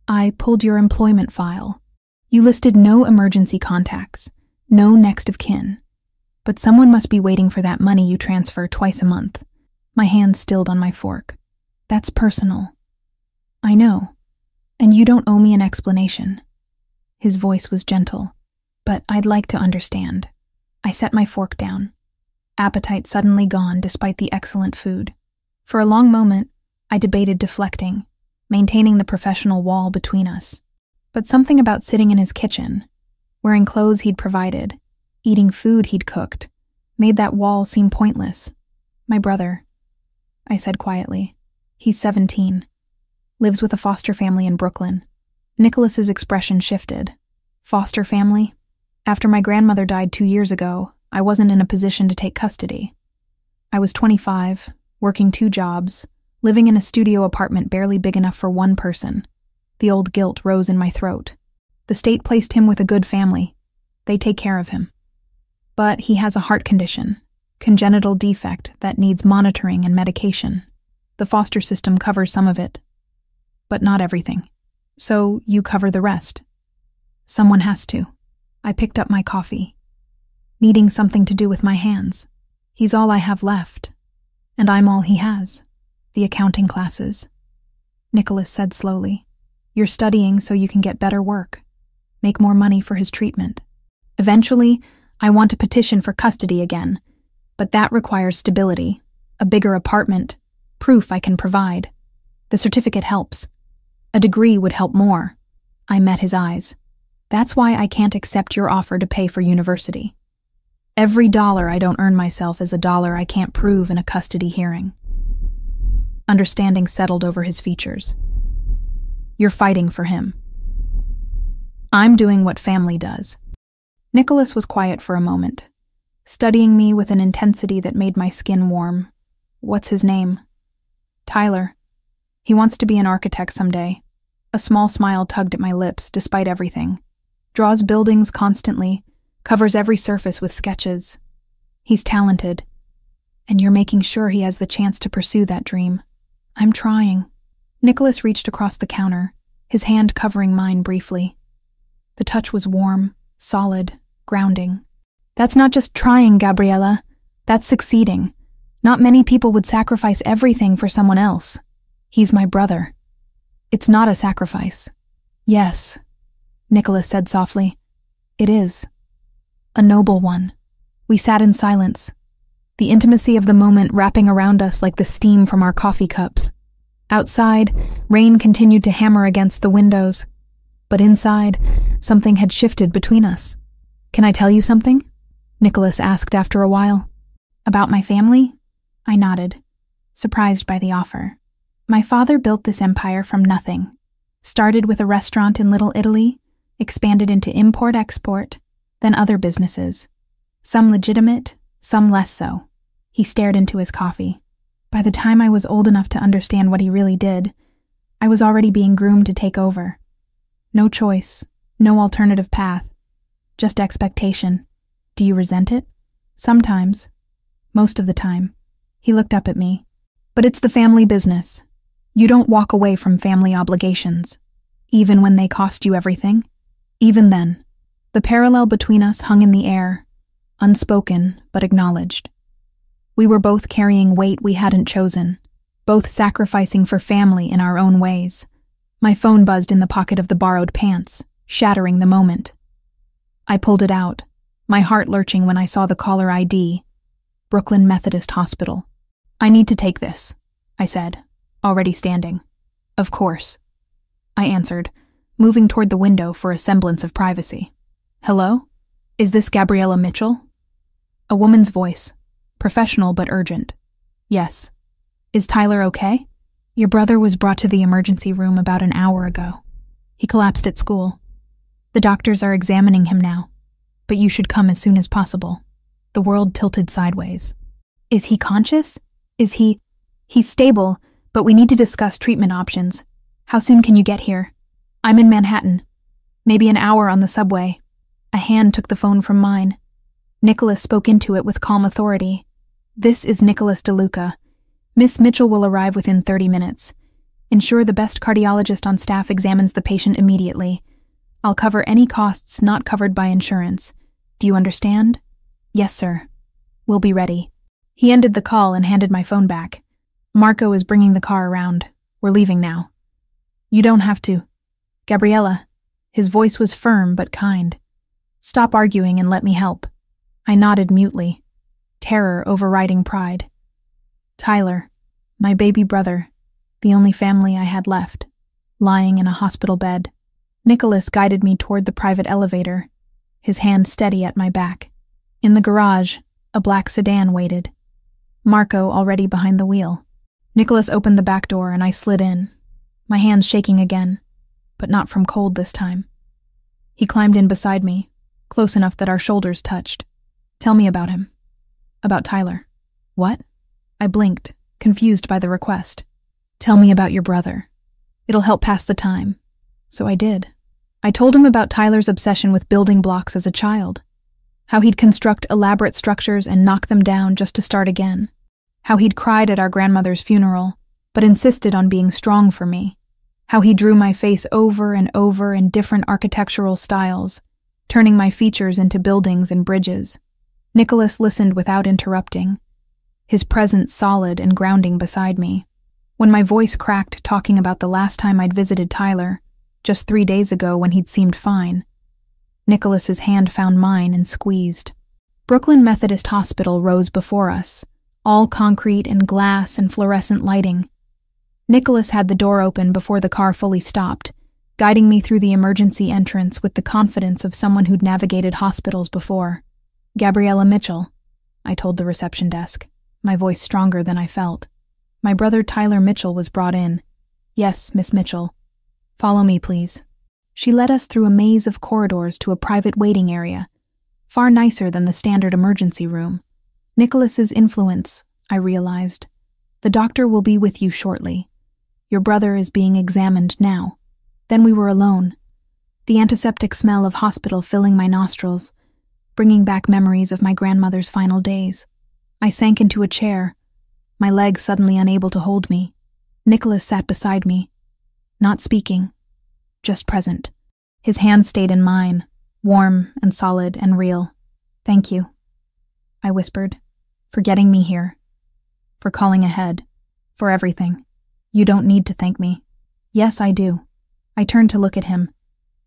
I pulled your employment file. You listed no emergency contacts, no next of kin. But someone must be waiting for that money you transfer twice a month. My hand stilled on my fork. That's personal. I know. And you don't owe me an explanation. His voice was gentle, but I'd like to understand. I set my fork down. Appetite suddenly gone despite the excellent food. For a long moment, I debated deflecting, maintaining the professional wall between us. But something about sitting in his kitchen, wearing clothes he'd provided, eating food he'd cooked, made that wall seem pointless. My brother, I said quietly. He's 17. Lives with a foster family in Brooklyn. Nicholas's expression shifted. Foster family? After my grandmother died 2 years ago, I wasn't in a position to take custody. I was 25, working 2 jobs, living in a studio apartment barely big enough for one person. The old guilt rose in my throat. The state placed him with a good family. They take care of him. But he has a heart condition, congenital defect that needs monitoring and medication. The foster system covers some of it, but not everything. So you cover the rest. Someone has to. I picked up my coffee, needing something to do with my hands. He's all I have left, and I'm all he has. The accounting classes. Nicholas said slowly, You're studying so you can get better work, make more money for his treatment. Eventually, I want to petition for custody again, but that requires stability, a bigger apartment, proof I can provide. The certificate helps. A degree would help more. I met his eyes. That's why I can't accept your offer to pay for university. Every dollar I don't earn myself is a dollar I can't prove in a custody hearing. Understanding settled over his features. You're fighting for him. I'm doing what family does. Nicholas was quiet for a moment, studying me with an intensity that made my skin warm. What's his name? Tyler. He wants to be an architect someday. A small smile tugged at my lips despite everything. Draws buildings constantly, covers every surface with sketches. He's talented, and you're making sure he has the chance to pursue that dream. I'm trying. Nicholas reached across the counter, his hand covering mine briefly. The touch was warm, solid, grounding. That's not just trying, Gabriela. That's succeeding. Not many people would sacrifice everything for someone else. He's my brother. It's not a sacrifice. Yes, Nicholas said softly. It is. A noble one. We sat in silence, the intimacy of the moment wrapping around us like the steam from our coffee cups. Outside, rain continued to hammer against the windows, but inside, something had shifted between us. Can I tell you something? Nicholas asked after a while. About my family? I nodded. surprised by the offer. My father built this empire from nothing. Started with a restaurant in Little Italy, expanded into import-export, then other businesses. Some legitimate, some less so. He stared into his coffee. By the time I was old enough to understand what he really did, I was already being groomed to take over. No choice, no alternative path, just expectation. Do you resent it? Sometimes. Most of the time. He looked up at me. But it's the family business. You don't walk away from family obligations, even when they cost you everything. Even then, the parallel between us hung in the air, unspoken but acknowledged. We were both carrying weight we hadn't chosen, both sacrificing for family in our own ways. My phone buzzed in the pocket of the borrowed pants, shattering the moment. I pulled it out, my heart lurching when I saw the caller ID, Brooklyn Methodist Hospital. I need to take this, I said, already standing. Of course, I answered, moving toward the window for a semblance of privacy. Hello? Is this Gabriela Mitchell? A woman's voice, professional but urgent. Yes. Is Tyler okay? Your brother was brought to the emergency room about an hour ago. He collapsed at school. The doctors are examining him now, but you should come as soon as possible. The world tilted sideways. Is he conscious? He's stable, but we need to discuss treatment options. How soon can you get here? I'm in Manhattan. Maybe an hour on the subway. A hand took the phone from mine. Nicholas spoke into it with calm authority. This is Nicholas DeLuca. Miss Mitchell will arrive within 30 minutes. Ensure the best cardiologist on staff examines the patient immediately. I'll cover any costs not covered by insurance. Do you understand? Yes, sir. We'll be ready. He ended the call and handed my phone back. Marco is bringing the car around. We're leaving now. You don't have to. Gabriela. His voice was firm but kind. Stop arguing and let me help. I nodded mutely, terror overriding pride. Tyler, my baby brother, the only family I had left, lying in a hospital bed. Nicholas guided me toward the private elevator, his hand steady at my back. In the garage, a black sedan waited. Marco already behind the wheel. Nicholas opened the back door and I slid in, my hands shaking again, but not from cold this time. He climbed in beside me, close enough that our shoulders touched. Tell me about him. About Tyler. What? I blinked, confused by the request. Tell me about your brother. It'll help pass the time. So I did. I told him about Tyler's obsession with building blocks as a child. How he'd construct elaborate structures and knock them down just to start again. How he'd cried at our grandmother's funeral, but insisted on being strong for me. How he drew my face over and over in different architectural styles, turning my features into buildings and bridges. Nicholas listened without interrupting, his presence solid and grounding beside me. When my voice cracked talking about the last time I'd visited Tyler, just 3 days ago when he'd seemed fine, Nicholas's hand found mine and squeezed. Brooklyn Methodist Hospital rose before us, all concrete and glass and fluorescent lighting. Nicholas had the door open before the car fully stopped, guiding me through the emergency entrance with the confidence of someone who'd navigated hospitals before. Gabriela Mitchell, I told the reception desk, my voice stronger than I felt. My brother Tyler Mitchell was brought in. Yes, Miss Mitchell. Follow me, please. She led us through a maze of corridors to a private waiting area, far nicer than the standard emergency room. Nicholas's influence, I realized. The doctor will be with you shortly. Your brother is being examined now. Then we were alone. The antiseptic smell of hospital filling my nostrils, bringing back memories of my grandmother's final days. I sank into a chair, my legs suddenly unable to hold me. Nicholas sat beside me, not speaking, just present. His hand stayed in mine, warm and solid and real. Thank you, I whispered, for getting me here, for calling ahead, for everything. You don't need to thank me. Yes, I do. I turned to look at him,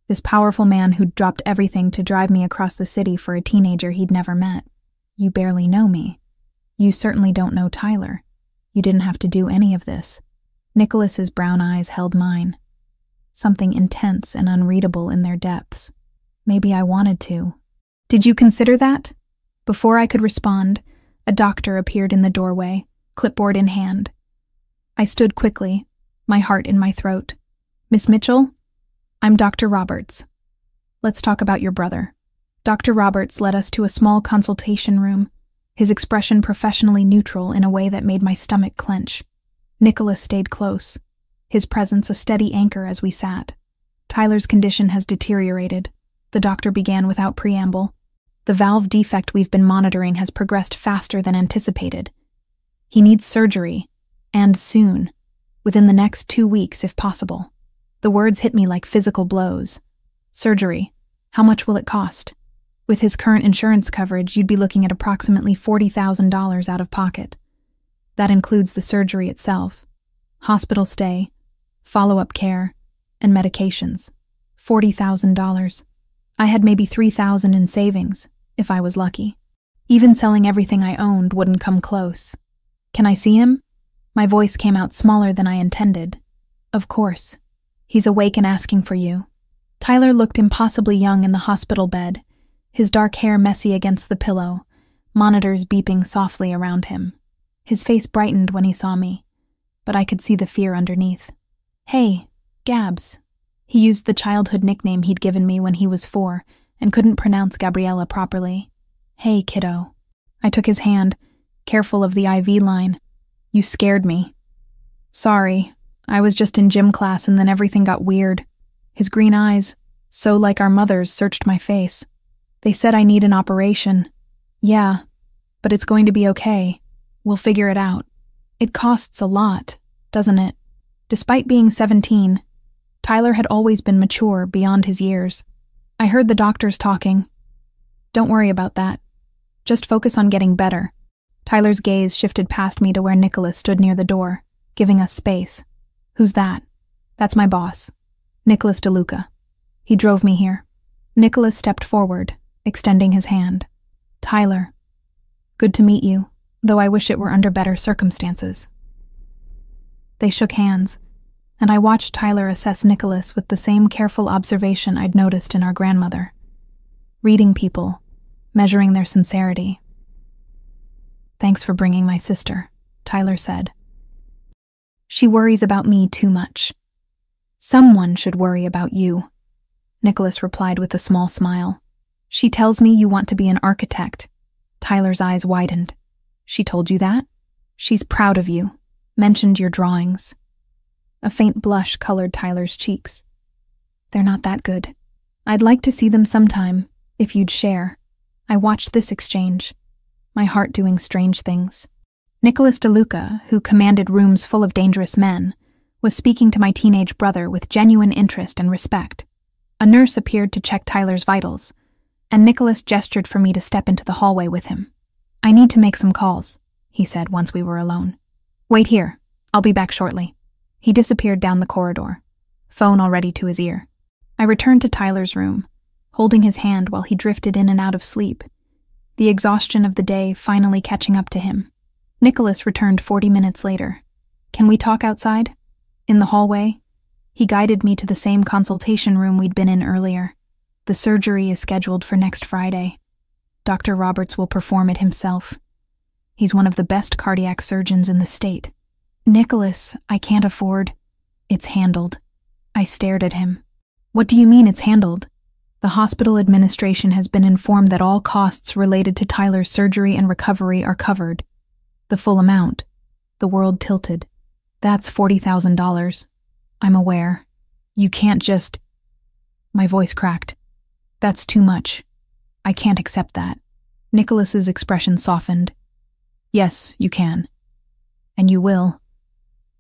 this powerful man who'd dropped everything to drive me across the city for a teenager he'd never met. You barely know me. You certainly don't know Tyler. You didn't have to do any of this. Nicholas's brown eyes held mine, something intense and unreadable in their depths. Maybe I wanted to. Did you consider that? Before I could respond, a doctor appeared in the doorway, clipboard in hand. I stood quickly, my heart in my throat. Miss Mitchell? I'm Dr. Roberts. Let's talk about your brother. Dr. Roberts led us to a small consultation room, his expression professionally neutral in a way that made my stomach clench. Nicholas stayed close, his presence a steady anchor as we sat. Tyler's condition has deteriorated, the doctor began without preamble. The valve defect we've been monitoring has progressed faster than anticipated. He needs surgery, and soon, within the next 2 weeks if possible. The words hit me like physical blows. Surgery. How much will it cost? With his current insurance coverage, you'd be looking at approximately $40,000 out of pocket. That includes the surgery itself, hospital stay, follow-up care, and medications. $40,000. I had maybe $3,000 in savings, if I was lucky. Even selling everything I owned wouldn't come close. Can I see him? My voice came out smaller than I intended. Of course. He's awake and asking for you. Tyler looked impossibly young in the hospital bed, his dark hair messy against the pillow, monitors beeping softly around him. His face brightened when he saw me, but I could see the fear underneath. Hey, Gabs. He used the childhood nickname he'd given me when he was 4 and couldn't pronounce Gabriela properly. Hey, kiddo. I took his hand, careful of the IV line. You scared me. Sorry, I was just in gym class and then everything got weird. His green eyes, so like our mother's, searched my face. They said I need an operation. Yeah, but it's going to be okay. We'll figure it out. It costs a lot, doesn't it? Despite being 17, Tyler had always been mature beyond his years. I heard the doctors talking. Don't worry about that. Just focus on getting better. Tyler's gaze shifted past me to where Nicholas stood near the door, giving us space. Who's that? That's my boss, Nicholas DeLuca. He drove me here. Nicholas stepped forward, extending his hand. Tyler, good to meet you, though I wish it were under better circumstances. They shook hands, and I watched Tyler assess Nicholas with the same careful observation I'd noticed in our grandmother. Reading people, measuring their sincerity. Thanks for bringing my sister, Tyler said. She worries about me too much. Someone should worry about you, Nicholas replied with a small smile. She tells me you want to be an architect. Tyler's eyes widened. She told you that? She's proud of you. Mentioned your drawings. A faint blush colored Tyler's cheeks. They're not that good. I'd like to see them sometime, if you'd share. I watched this exchange, my heart doing strange things. Nicholas DeLuca, who commanded rooms full of dangerous men, was speaking to my teenage brother with genuine interest and respect. A nurse appeared to check Tyler's vitals, and Nicholas gestured for me to step into the hallway with him. I need to make some calls, he said once we were alone. Wait here. I'll be back shortly. He disappeared down the corridor, phone already to his ear. I returned to Tyler's room, holding his hand while he drifted in and out of sleep, the exhaustion of the day finally catching up to him. Nicholas returned 40 minutes later. Can we talk outside? In the hallway? He guided me to the same consultation room we'd been in earlier. The surgery is scheduled for next Friday. Dr. Roberts will perform it himself. He's one of the best cardiac surgeons in the state. Nicholas, I can't afford. It's handled. I stared at him. What do you mean it's handled? The hospital administration has been informed that all costs related to Tyler's surgery and recovery are covered. The full amount. The world tilted. That's $40,000. I'm aware. You can't just... My voice cracked. That's too much. I can't accept that. Nicholas's expression softened. Yes, you can. And you will.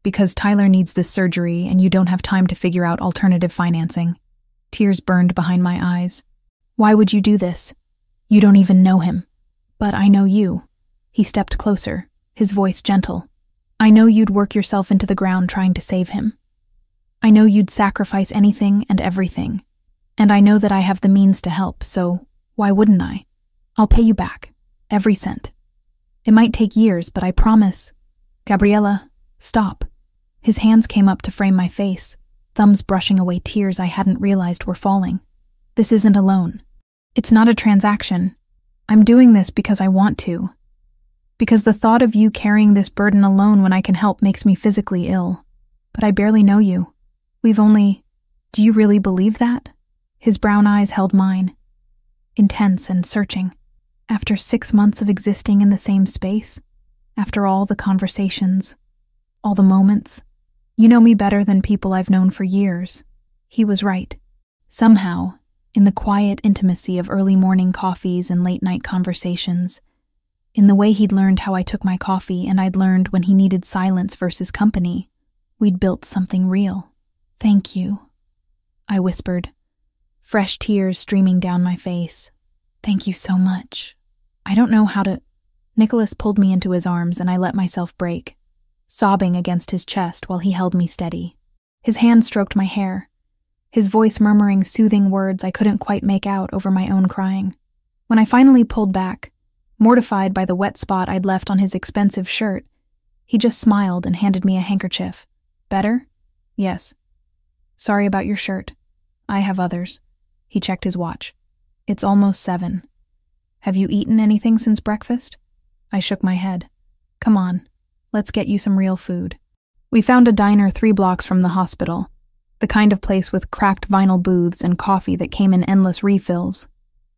Because Tyler needs this surgery and you don't have time to figure out alternative financing. Tears burned behind my eyes. Why would you do this? You don't even know him. But I know you. He stepped closer, his voice gentle. I know you'd work yourself into the ground trying to save him. I know you'd sacrifice anything and everything. And I know that I have the means to help, so why wouldn't I? I'll pay you back. Every cent. It might take years, but I promise. Gabriela, stop. His hands came up to frame my face, thumbs brushing away tears I hadn't realized were falling. This isn't a loan. It's not a transaction. I'm doing this because I want to. Because the thought of you carrying this burden alone when I can help makes me physically ill. But I barely know you. Do you really believe that? His brown eyes held mine, intense and searching. After 6 months of existing in the same space, after all the conversations, all the moments, you know me better than people I've known for years. He was right. Somehow, in the quiet intimacy of early morning coffees and late-night conversations, in the way he'd learned how I took my coffee and I'd learned when he needed silence versus company, we'd built something real. Thank you, I whispered, fresh tears streaming down my face. Thank you so much. I don't know how to... Nicholas pulled me into his arms and I let myself break, sobbing against his chest while he held me steady. His hand stroked my hair, his voice murmuring soothing words I couldn't quite make out over my own crying. When I finally pulled back, mortified by the wet spot I'd left on his expensive shirt, he just smiled and handed me a handkerchief. Better? Yes. Sorry about your shirt. I have others. He checked his watch. It's almost 7. Have you eaten anything since breakfast? I shook my head. Come on, let's get you some real food. We found a diner 3 blocks from the hospital, the kind of place with cracked vinyl booths and coffee that came in endless refills.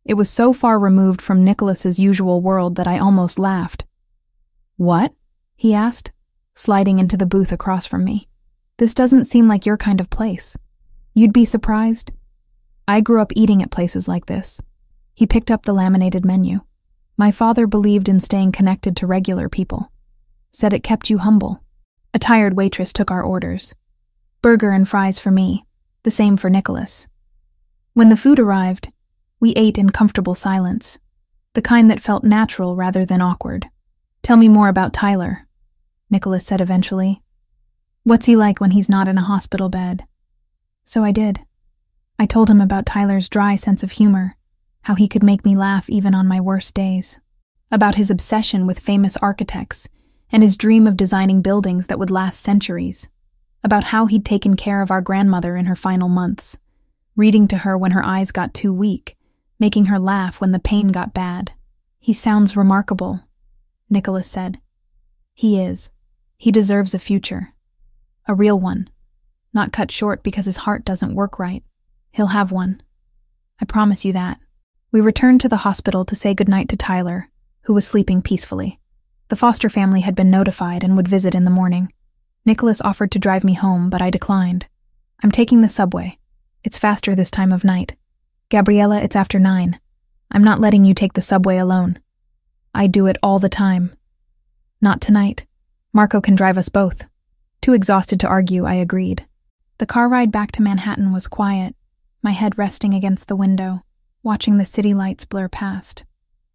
It was so far removed from Nicholas's usual world that I almost laughed. What? He asked, sliding into the booth across from me. This doesn't seem like your kind of place. You'd be surprised. I grew up eating at places like this. He picked up the laminated menu. My father believed in staying connected to regular people. Said it kept you humble. A tired waitress took our orders. Burger and fries for me, the same for Nicholas. When the food arrived, we ate in comfortable silence, the kind that felt natural rather than awkward. Tell me more about Tyler, Nicholas said eventually. What's he like when he's not in a hospital bed? So I did. I told him about Tyler's dry sense of humor, how he could make me laugh even on my worst days, about his obsession with famous architects and his dream of designing buildings that would last centuries, about how he'd taken care of our grandmother in her final months, reading to her when her eyes got too weak, making her laugh when the pain got bad. He sounds remarkable, Nicholas said. He is. He deserves a future. A real one. Not cut short because his heart doesn't work right. He'll have one. I promise you that. We returned to the hospital to say goodnight to Tyler, who was sleeping peacefully. The foster family had been notified and would visit in the morning. Nicholas offered to drive me home, but I declined. I'm taking the subway. It's faster this time of night. Gabriela, it's after 9. I'm not letting you take the subway alone. I do it all the time. Not tonight. Marco can drive us both. Too exhausted to argue, I agreed. The car ride back to Manhattan was quiet, my head resting against the window, watching the city lights blur past.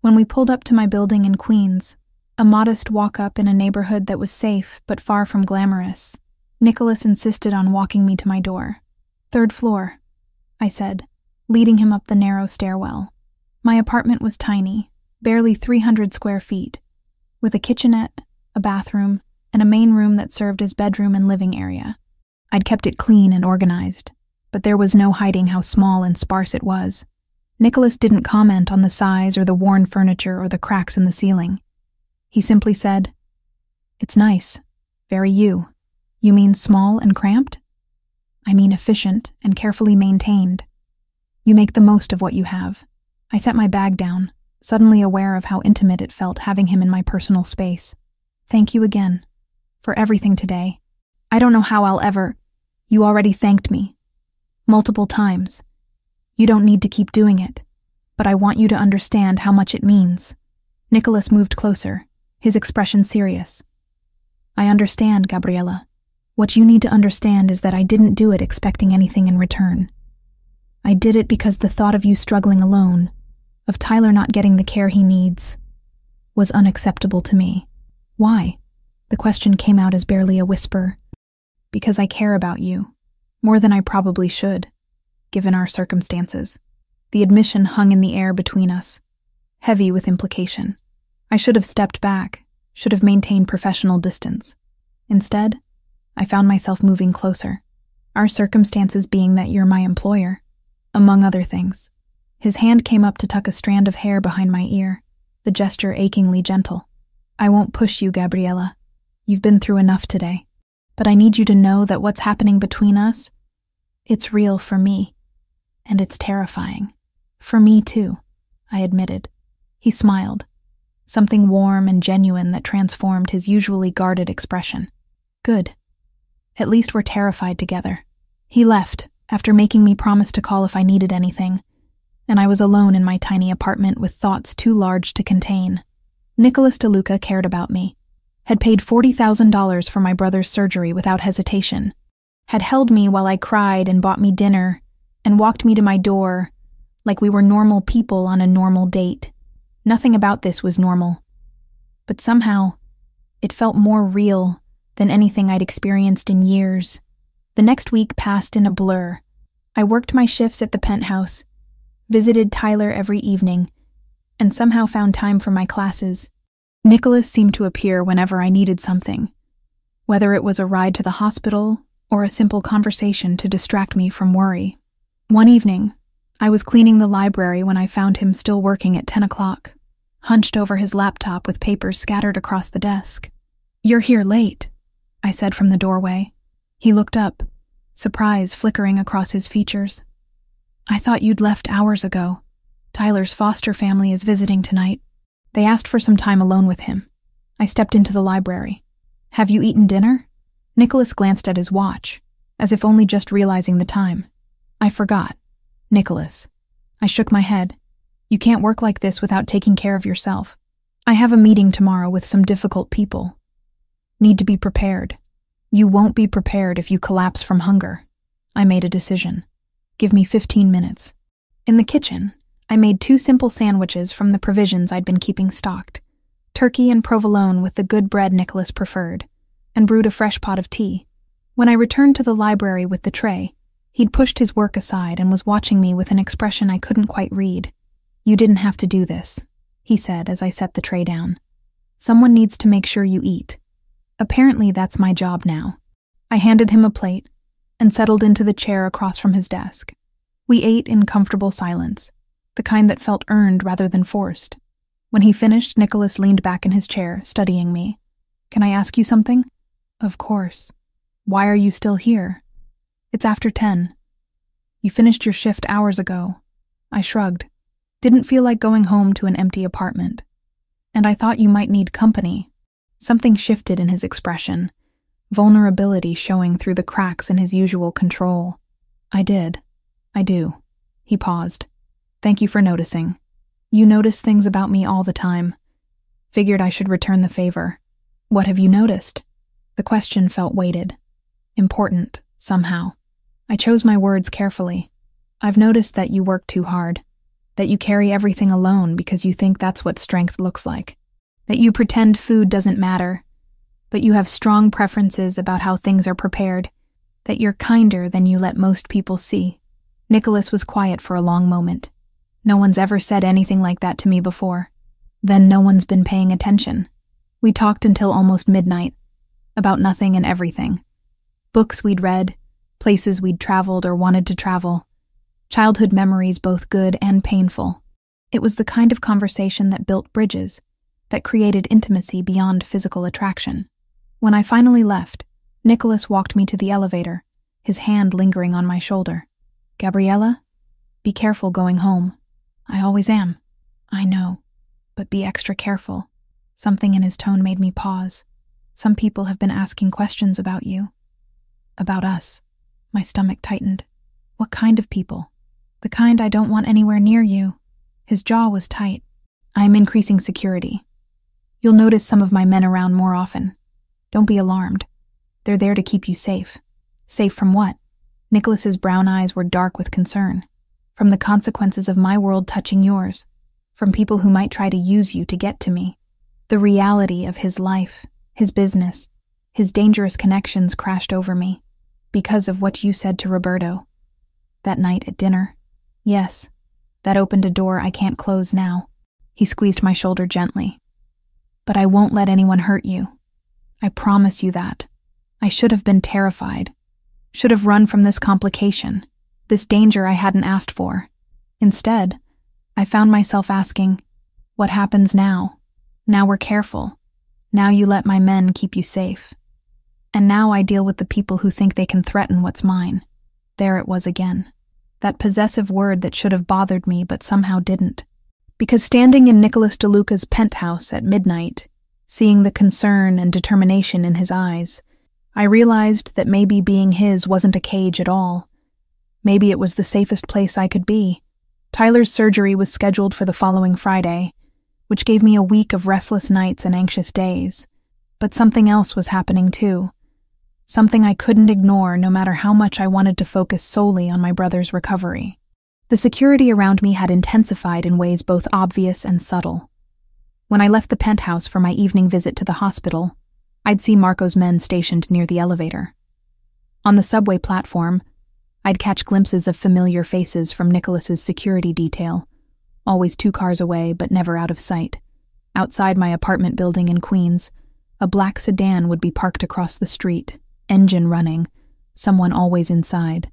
When we pulled up to my building in Queens, a modest walk-up in a neighborhood that was safe but far from glamorous, Nicholas insisted on walking me to my door. 3rd floor, I said, leading him up the narrow stairwell. My apartment was tiny, barely 300 square feet, with a kitchenette, a bathroom, and a main room that served as bedroom and living area. I'd kept it clean and organized, but there was no hiding how small and sparse it was. Nicholas didn't comment on the size or the worn furniture or the cracks in the ceiling. He simply said, "It's nice. Very you. You mean small and cramped?" "I mean efficient and carefully maintained. You make the most of what you have." I set my bag down, suddenly aware of how intimate it felt having him in my personal space. "Thank you again. For everything today. I don't know how I'll ever..." "You already thanked me. Multiple times. You don't need to keep doing it, but I want you to understand how much it means." Nicholas moved closer, his expression serious. "I understand, Gabriela. What you need to understand is that I didn't do it expecting anything in return. I did it because the thought of you struggling alone, of Tyler not getting the care he needs, was unacceptable to me." "Why?" The question came out as barely a whisper. "Because I care about you, more than I probably should, given our circumstances." The admission hung in the air between us, heavy with implication. I should have stepped back, should have maintained professional distance. Instead, I found myself moving closer, our circumstances being that you're my employer, among other things. His hand came up to tuck a strand of hair behind my ear, the gesture achingly gentle. I won't push you, Gabriela. You've been through enough today. But I need you to know that what's happening between us, it's real for me. And it's terrifying. For me too, I admitted. He smiled, something warm and genuine that transformed his usually guarded expression. Good. At least we're terrified together. He left, after making me promise to call if I needed anything, and I was alone in my tiny apartment with thoughts too large to contain. Nicholas DeLuca cared about me, had paid $40,000 for my brother's surgery without hesitation, had held me while I cried and bought me dinner, and walked me to my door like we were normal people on a normal date. Nothing about this was normal. But somehow, it felt more real than anything I'd experienced in years. The next week passed in a blur. I worked my shifts at the penthouse, visited Tyler every evening, and somehow found time for my classes. Nicholas seemed to appear whenever I needed something, whether it was a ride to the hospital or a simple conversation to distract me from worry. One evening, I was cleaning the library when I found him still working at 10 o'clock, hunched over his laptop with papers scattered across the desk. "You're here late," I said from the doorway. He looked up, surprise flickering across his features. "I thought you'd left hours ago. Tyler's foster family is visiting tonight. They asked for some time alone with him." I stepped into the library. "Have you eaten dinner?" Nicholas glanced at his watch, as if only just realizing the time. "I forgot. Nicholas." I shook my head. "You can't work like this without taking care of yourself. I have a meeting tomorrow with some difficult people. Need to be prepared. You won't be prepared if you collapse from hunger." I made a decision. "Give me 15 minutes. In the kitchen, I made 2 simple sandwiches from the provisions I'd been keeping stocked, turkey and provolone with the good bread Nicholas preferred, and brewed a fresh pot of tea. When I returned to the library with the tray, he'd pushed his work aside and was watching me with an expression I couldn't quite read. "You didn't have to do this," he said as I set the tray down. "Someone needs to make sure you eat. Apparently that's my job now." I handed him a plate and settled into the chair across from his desk. We ate in comfortable silence, the kind that felt earned rather than forced. When he finished, Nicholas leaned back in his chair, studying me. "Can I ask you something?" "Of course." "Why are you still here?" "It's after 10. You finished your shift hours ago." I shrugged. Didn't feel like going home to an empty apartment. "And I thought you might need company." Something shifted in his expression, vulnerability showing through the cracks in his usual control. "I did. I do." He paused. "Thank you for noticing. You notice things about me all the time. Figured I should return the favor." "What have you noticed?" The question felt weighted. Important, somehow. I chose my words carefully. "I've noticed that you work too hard. That you carry everything alone because you think that's what strength looks like. That you pretend food doesn't matter, but you have strong preferences about how things are prepared. That you're kinder than you let most people see." Nicholas was quiet for a long moment. No one's ever said anything like that to me before. Then no one's been paying attention. We talked until almost midnight, about nothing and everything. Books we'd read, places we'd traveled or wanted to travel, childhood memories both good and painful. It was the kind of conversation that built bridges, that created intimacy beyond physical attraction. When I finally left, Nicholas walked me to the elevator, his hand lingering on my shoulder. "Gabriela, be careful going home." "I always am." "I know, but be extra careful." Something in his tone made me pause. "Some people have been asking questions about you." "About us." My stomach tightened. "What kind of people?" "The kind I don't want anywhere near you." His jaw was tight. "I am increasing security. You'll notice some of my men around more often. Don't be alarmed. They're there to keep you safe." "Safe from what?" Nicholas's brown eyes were dark with concern. "From the consequences of my world touching yours. From people who might try to use you to get to me." The reality of his life, his business, his dangerous connections crashed over me. "Because of what you said to Roberto. That night at dinner." "Yes, that opened a door I can't close now." He squeezed my shoulder gently. "But I won't let anyone hurt you. I promise you that. I should have been terrified. Should have run from this complication, this danger I hadn't asked for. Instead, I found myself asking, what happens now? Now we're careful. Now you let my men keep you safe. And now I deal with the people who think they can threaten what's mine. There it was again. That possessive word that should have bothered me but somehow didn't. Because standing in Nicholas DeLuca's penthouse at midnight, seeing the concern and determination in his eyes, I realized that maybe being his wasn't a cage at all. Maybe it was the safest place I could be. Tyler's surgery was scheduled for the following Friday, which gave me a week of restless nights and anxious days. But something else was happening too. Something I couldn't ignore no matter how much I wanted to focus solely on my brother's recovery. The security around me had intensified in ways both obvious and subtle. When I left the penthouse for my evening visit to the hospital, I'd see Marco's men stationed near the elevator. On the subway platform, I'd catch glimpses of familiar faces from Nicholas's security detail, always 2 cars away but never out of sight. Outside my apartment building in Queens, a black sedan would be parked across the street, engine running, someone always inside.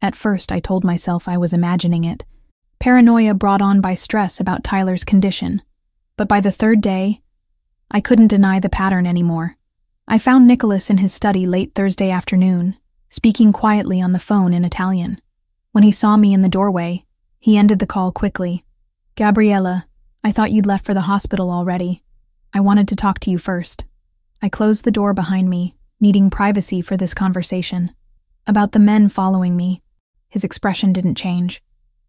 At first, I told myself I was imagining it, paranoia brought on by stress about Tyler's condition. But by the 3rd day, I couldn't deny the pattern anymore. I found Nicholas in his study late Thursday afternoon, speaking quietly on the phone in Italian. When he saw me in the doorway, he ended the call quickly. "Gabriela, I thought you'd left for the hospital already. I wanted to talk to you first." I closed the door behind me, needing privacy for this conversation. About the men following me. His expression didn't change,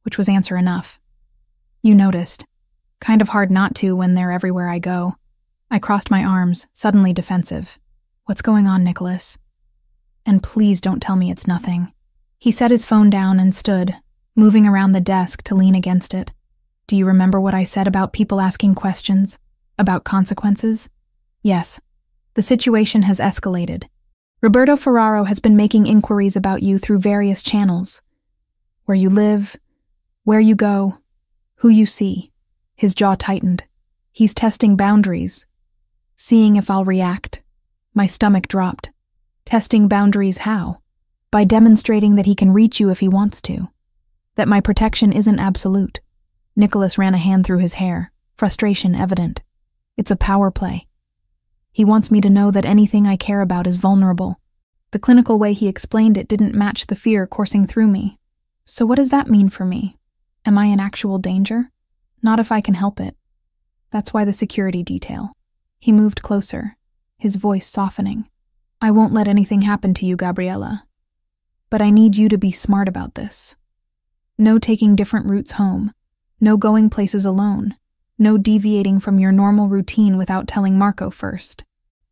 which was answer enough. "You noticed. Kind of hard not to when they're everywhere I go." I crossed my arms, suddenly defensive. "What's going on, Nicholas? And please don't tell me it's nothing." He set his phone down and stood, moving around the desk to lean against it. "Do you remember what I said about people asking questions? About consequences?" "Yes. The situation has escalated. Roberto Ferraro has been making inquiries about you through various channels. Where you live, where you go, who you see." His jaw tightened. "He's testing boundaries. Seeing if I'll react." My stomach dropped. "Testing boundaries how?" "By demonstrating that he can reach you if he wants to. That my protection isn't absolute." Nicholas ran a hand through his hair, frustration evident. "It's a power play. He wants me to know that anything I care about is vulnerable." The clinical way he explained it didn't match the fear coursing through me. "So what does that mean for me? Am I in actual danger?" "Not if I can help it. That's why the security detail." He moved closer, his voice softening. "I won't let anything happen to you, Gabriela. But I need you to be smart about this. No taking different routes home. No going places alone. No deviating from your normal routine without telling Marco first."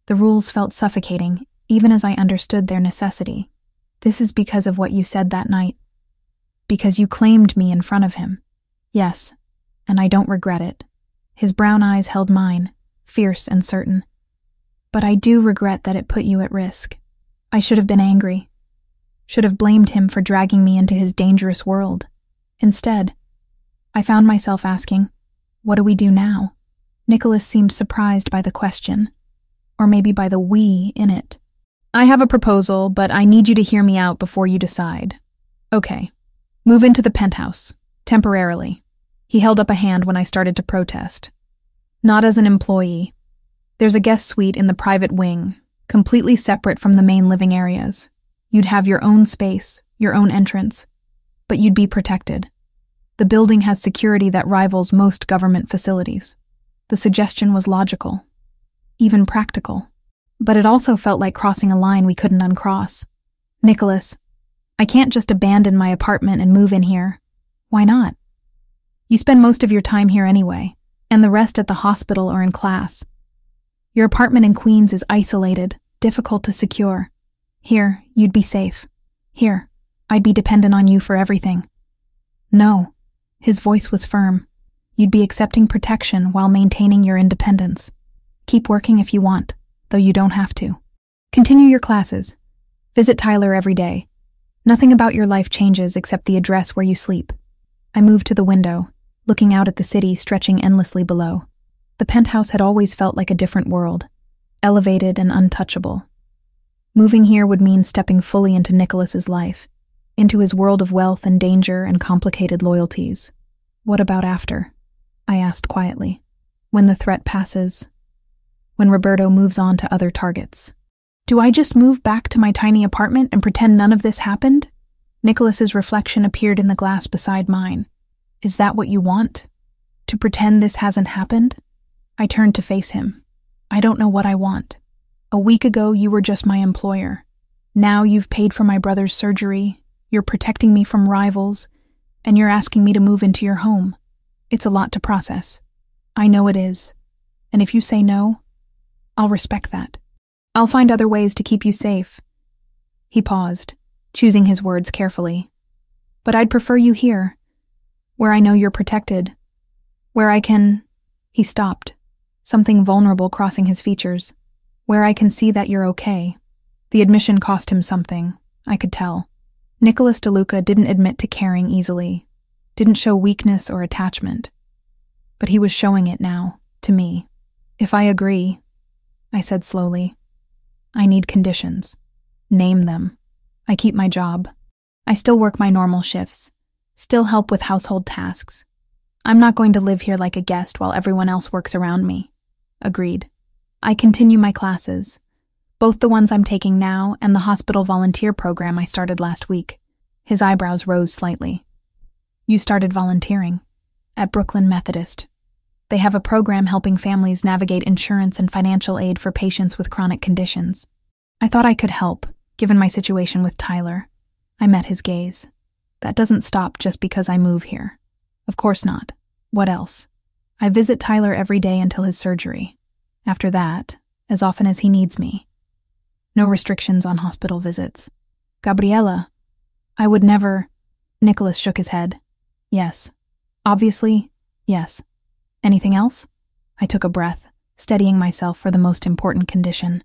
The rules felt suffocating, even as I understood their necessity. "This is because of what you said that night. Because you claimed me in front of him." "Yes, and I don't regret it." His brown eyes held mine, fierce and certain. "But I do regret that it put you at risk. I should have been angry. Should have blamed him for dragging me into his dangerous world. Instead, I found myself asking, what do we do now?" Nicholas seemed surprised by the question, or maybe by the "we" in it. "I have a proposal, but I need you to hear me out before you decide." "Okay. Move into the penthouse. Temporarily." He held up a hand when I started to protest. "Not as an employee. There's a guest suite in the private wing, completely separate from the main living areas. You'd have your own space, your own entrance, but you'd be protected. The building has security that rivals most government facilities." The suggestion was logical, even practical, but it also felt like crossing a line we couldn't uncross. "Nicholas, I can't just abandon my apartment and move in here." "Why not? You spend most of your time here anyway, and the rest at the hospital or in class. Your apartment in Queens is isolated, difficult to secure. Here, you'd be safe. Here, I'd be dependent on you for everything." "No." His voice was firm. "You'd be accepting protection while maintaining your independence. Keep working if you want, though you don't have to. Continue your classes. Visit Tyler every day. Nothing about your life changes except the address where you sleep." I moved to the window, looking out at the city stretching endlessly below. The penthouse had always felt like a different world, elevated and untouchable. Moving here would mean stepping fully into Nicholas's life, into his world of wealth and danger and complicated loyalties. "What about after?" I asked quietly. "When the threat passes? when Roberto moves on to other targets. Do I just move back to my tiny apartment and pretend none of this happened? Nicholas's reflection appeared in the glass beside mine. Is that what you want? To pretend this hasn't happened? I turned to face him. I don't know what I want. A week ago, you were just my employer. Now you've paid for my brother's surgery, you're protecting me from rivals, and you're asking me to move into your home. It's a lot to process. I know it is. And if you say no, I'll respect that. I'll find other ways to keep you safe. He paused, choosing his words carefully. But I'd prefer you here, where I know you're protected, where I can... He stopped, something vulnerable crossing his features. Where I can see that you're okay. The admission cost him something, I could tell. Nicholas DeLuca didn't admit to caring easily, didn't show weakness or attachment. But he was showing it now, to me. If I agree, I said slowly, I need conditions. Name them. I keep my job. I still work my normal shifts, still help with household tasks. I'm not going to live here like a guest while everyone else works around me. Agreed. I continue my classes, both the ones I'm taking now and the hospital volunteer program I started last week. His eyebrows rose slightly. You started volunteering at Brooklyn Methodist. They have a program helping families navigate insurance and financial aid for patients with chronic conditions. I thought I could help, given my situation with Tyler. I met his gaze. That doesn't stop just because I move here. Of course not. What else? I visit Tyler every day until his surgery. After that, as often as he needs me. No restrictions on hospital visits. Gabriela, I would never... Nicholas shook his head. Yes. Obviously, yes. Anything else? I took a breath, steadying myself for the most important condition.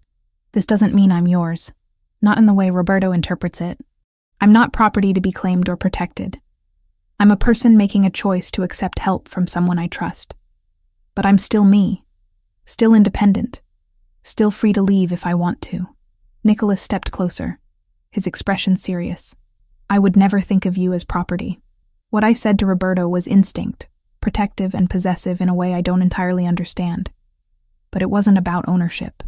This doesn't mean I'm yours. Not in the way Roberto interprets it. I'm not property to be claimed or protected. I'm a person making a choice to accept help from someone I trust. But I'm still me. Still independent. Still free to leave if I want to. Nicholas stepped closer, his expression serious. I would never think of you as property. What I said to Roberto was instinct, protective and possessive in a way I don't entirely understand. But it wasn't about ownership.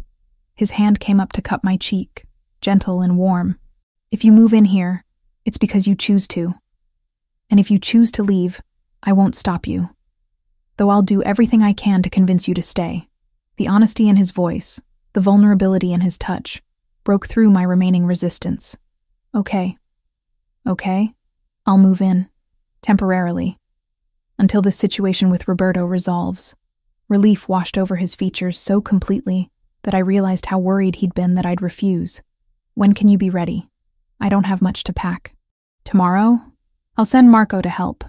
His hand came up to cup my cheek, gentle and warm. If you move in here, it's because you choose to. And if you choose to leave, I won't stop you. Though I'll do everything I can to convince you to stay. The honesty in his voice, the vulnerability in his touch, broke through my remaining resistance. Okay. Okay? I'll move in. Temporarily. Until this situation with Roberto resolves. Relief washed over his features so completely that I realized how worried he'd been that I'd refuse. When can you be ready? I don't have much to pack. Tomorrow? I'll send Marco to help.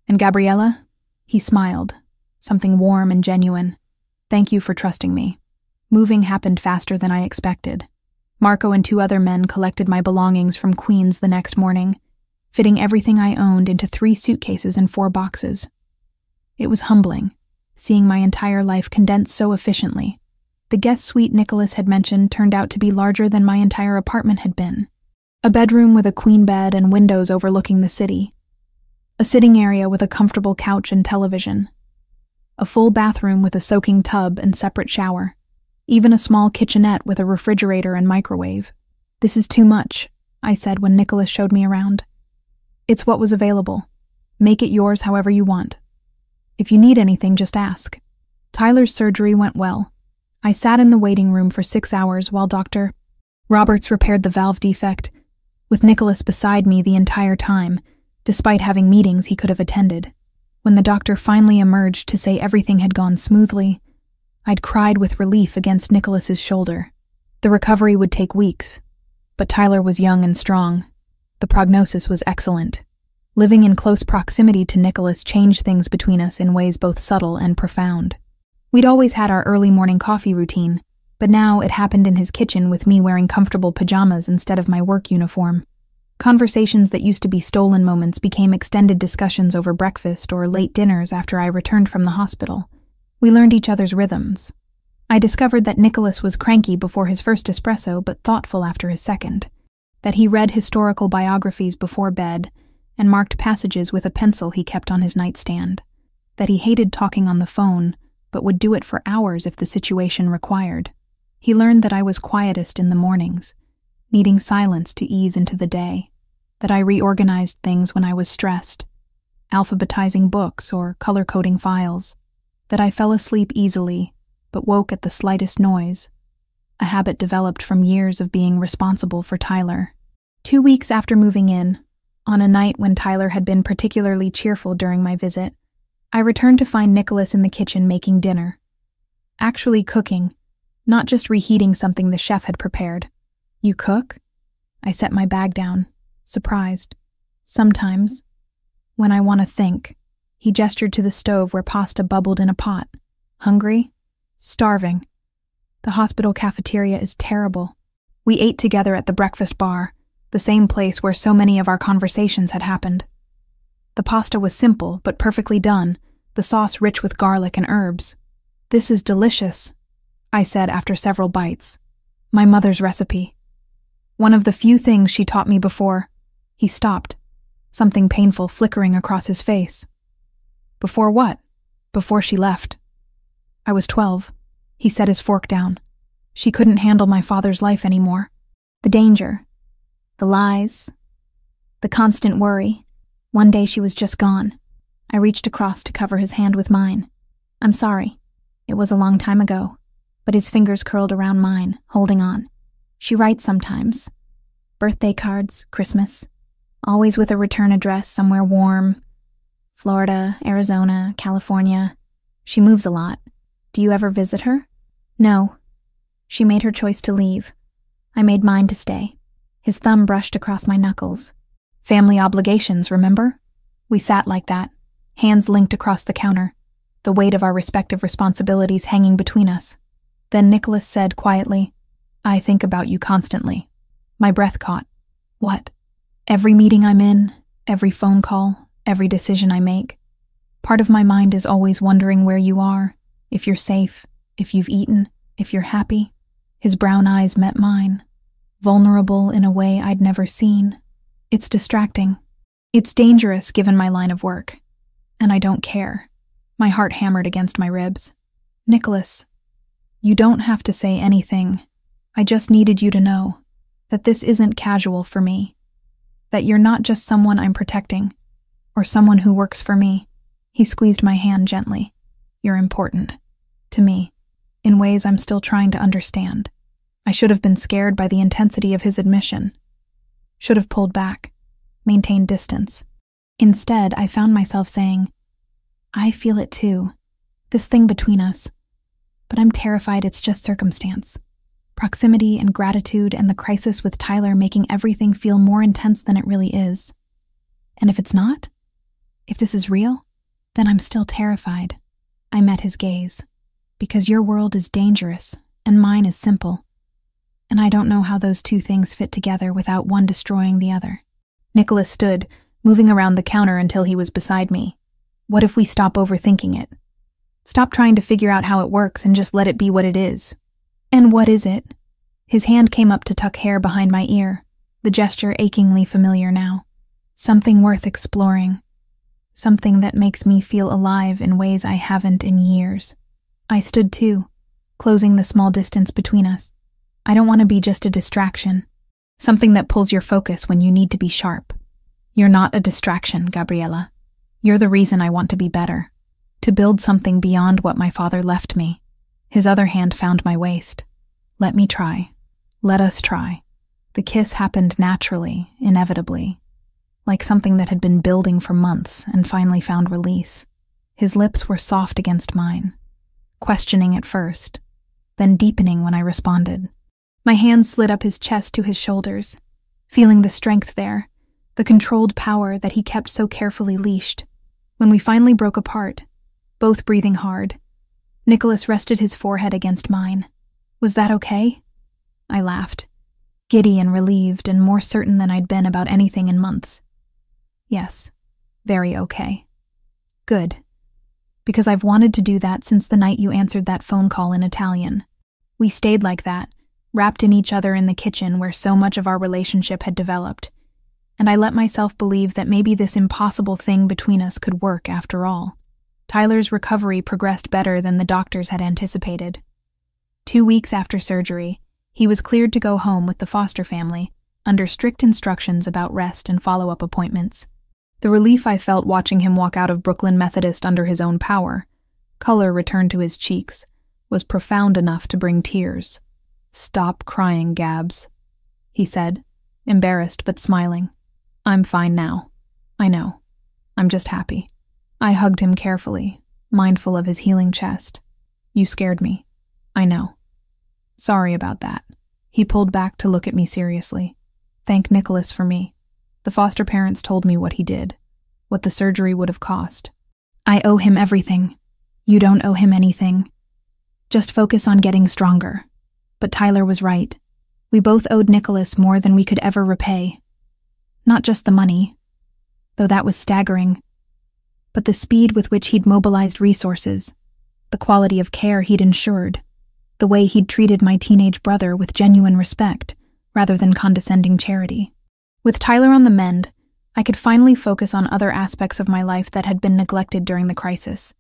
And Gabriela? He smiled, something warm and genuine. Thank you for trusting me. Moving happened faster than I expected. Marco and 2 other men collected my belongings from Queens the next morning, fitting everything I owned into 3 suitcases and 4 boxes. It was humbling, seeing my entire life condensed so efficiently. The guest suite Nicholas had mentioned turned out to be larger than my entire apartment had been. A bedroom with a queen bed and windows overlooking the city. A sitting area with a comfortable couch and television. A full bathroom with a soaking tub and separate shower. Even a small kitchenette with a refrigerator and microwave. This is too much, I said when Nicholas showed me around. It's what was available. Make it yours however you want. If you need anything, just ask. Tyler's surgery went well. I sat in the waiting room for 6 hours while Dr. Roberts repaired the valve defect, with Nicholas beside me the entire time, despite having meetings he could have attended. When the doctor finally emerged to say everything had gone smoothly, I'd cried with relief against Nicholas's shoulder. The recovery would take weeks, but Tyler was young and strong. The prognosis was excellent. Living in close proximity to Nicholas changed things between us in ways both subtle and profound. We'd always had our early morning coffee routine, but now it happened in his kitchen with me wearing comfortable pajamas instead of my work uniform. Conversations that used to be stolen moments became extended discussions over breakfast or late dinners after I returned from the hospital. We learned each other's rhythms. I discovered that Nicholas was cranky before his first espresso but thoughtful after his second, that he read historical biographies before bed and marked passages with a pencil he kept on his nightstand, that he hated talking on the phone but would do it for hours if the situation required. He learned that I was quietest in the mornings, needing silence to ease into the day, that I reorganized things when I was stressed, alphabetizing books or color-coding files, that I fell asleep easily but woke at the slightest noise, a habit developed from years of being responsible for Tyler. 2 weeks after moving in, on a night when Tyler had been particularly cheerful during my visit, I returned to find Nicholas in the kitchen making dinner. Actually cooking, not just reheating something the chef had prepared. "You cook?" I set my bag down, surprised. "Sometimes. When I want to think." He gestured to the stove where pasta bubbled in a pot. "Hungry?" "Starving. The hospital cafeteria is terrible." We ate together at the breakfast bar, the same place where so many of our conversations had happened. The pasta was simple but perfectly done, the sauce rich with garlic and herbs. "This is delicious," I said after several bites. "My mother's recipe. One of the few things she taught me before." He stopped, something painful flickering across his face. "Before what?" "Before she left. I was 12. He set his fork down. She couldn't handle my father's life anymore. The danger, the lies, the constant worry. One day she was just gone." I reached across to cover his hand with mine. "I'm sorry. It was a long time ago." But his fingers curled around mine, holding on. "She writes sometimes. Birthday cards, Christmas. Always with a return address somewhere warm. Florida, Arizona, California. She moves a lot. Do you ever visit her?" "No. She made her choice to leave. I made mine to stay." His thumb brushed across my knuckles. "Family obligations, remember?" We sat like that, hands linked across the counter, the weight of our respective responsibilities hanging between us. Then Nicholas said quietly, "I think about you constantly." My breath caught. "What?" "Every meeting I'm in, every phone call, every decision I make. Part of my mind is always wondering where you are, if you're safe, if you've eaten, if you're happy." His brown eyes met mine, vulnerable in a way I'd never seen. "It's distracting. It's dangerous given my line of work. And I don't care." My heart hammered against my ribs. "Nicholas, you don't have to say anything. I just needed you to know that this isn't casual for me. That you're not just someone I'm protecting, or someone who works for me." He squeezed my hand gently. "You're important. To me. In ways I'm still trying to understand." I should have been scared by the intensity of his admission. Should have pulled back, maintained distance. Instead, I found myself saying, "I feel it too. This thing between us. But I'm terrified it's just circumstance. Proximity and gratitude and the crisis with Tyler making everything feel more intense than it really is. And if it's not? If this is real? Then I'm still terrified." I met his gaze. "Because your world is dangerous, and mine is simple. And I don't know how those two things fit together without one destroying the other." Nicholas stood, moving around the counter until he was beside me. "What if we stop overthinking it? Stop trying to figure out how it works and just let it be what it is." "And what is it?" His hand came up to tuck hair behind my ear, the gesture achingly familiar now. "Something worth exploring. Something that makes me feel alive in ways I haven't in years." I stood too, closing the small distance between us. "I don't want to be just a distraction. Something that pulls your focus when you need to be sharp. You're not a distraction, Gabriela. You're the reason I want to be better. To build something beyond what my father left me." His other hand found my waist. "Let me try. Let us try." The kiss happened naturally, inevitably, like something that had been building for months and finally found release. His lips were soft against mine, questioning at first, then deepening when I responded. My hands slid up his chest to his shoulders, feeling the strength there, the controlled power that he kept so carefully leashed. When we finally broke apart, both breathing hard, Nicholas rested his forehead against mine. "Was that okay?" I laughed, giddy and relieved and more certain than I'd been about anything in months. "Yes, very okay." "Good. Because I've wanted to do that since the night you answered that phone call in Italian." We stayed like that, wrapped in each other in the kitchen where so much of our relationship had developed, and I let myself believe that maybe this impossible thing between us could work after all. Tyler's recovery progressed better than the doctors had anticipated. 2 weeks after surgery, he was cleared to go home with the foster family, under strict instructions about rest and follow-up appointments. The relief I felt watching him walk out of Brooklyn Methodist under his own power, color returned to his cheeks, was profound enough to bring tears. "Stop crying, Gabs," he said, embarrassed but smiling. "I'm fine now. I know. I'm just happy." I hugged him carefully, mindful of his healing chest. "You scared me. I know. Sorry about that." He pulled back to look at me seriously. "Thank Nicholas for me. The foster parents told me what he did, what the surgery would have cost. I owe him everything. You don't owe him anything. Just focus on getting stronger." But Tyler was right. We both owed Nicholas more than we could ever repay. Not just the money, though that was staggering, but the speed with which he'd mobilized resources, the quality of care he'd ensured, the way he'd treated my teenage brother with genuine respect, rather than condescending charity. With Tyler on the mend, I could finally focus on other aspects of my life that had been neglected during the crisis.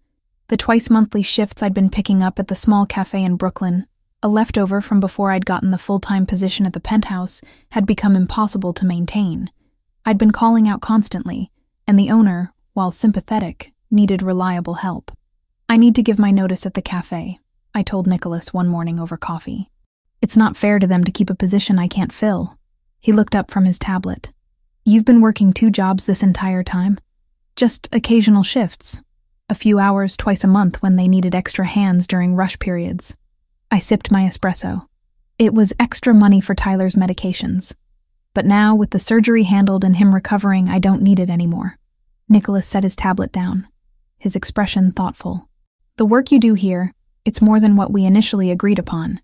The twice-monthly shifts I'd been picking up at the small cafe in Brooklyn, a leftover from before I'd gotten the full-time position at the penthouse, had become impossible to maintain. I'd been calling out constantly, and the owner, while sympathetic, needed reliable help. "I need to give my notice at the cafe," I told Nicholas one morning over coffee. "It's not fair to them to keep a position I can't fill." He looked up from his tablet. "You've been working 2 jobs this entire time? Just occasional shifts. A few hours twice a month when they needed extra hands during rush periods." I sipped my espresso. It was extra money for Tyler's medications. But now, with the surgery handled and him recovering, I don't need it anymore. Nicholas set his tablet down, his expression thoughtful. "The work you do here, it's more than what we initially agreed upon.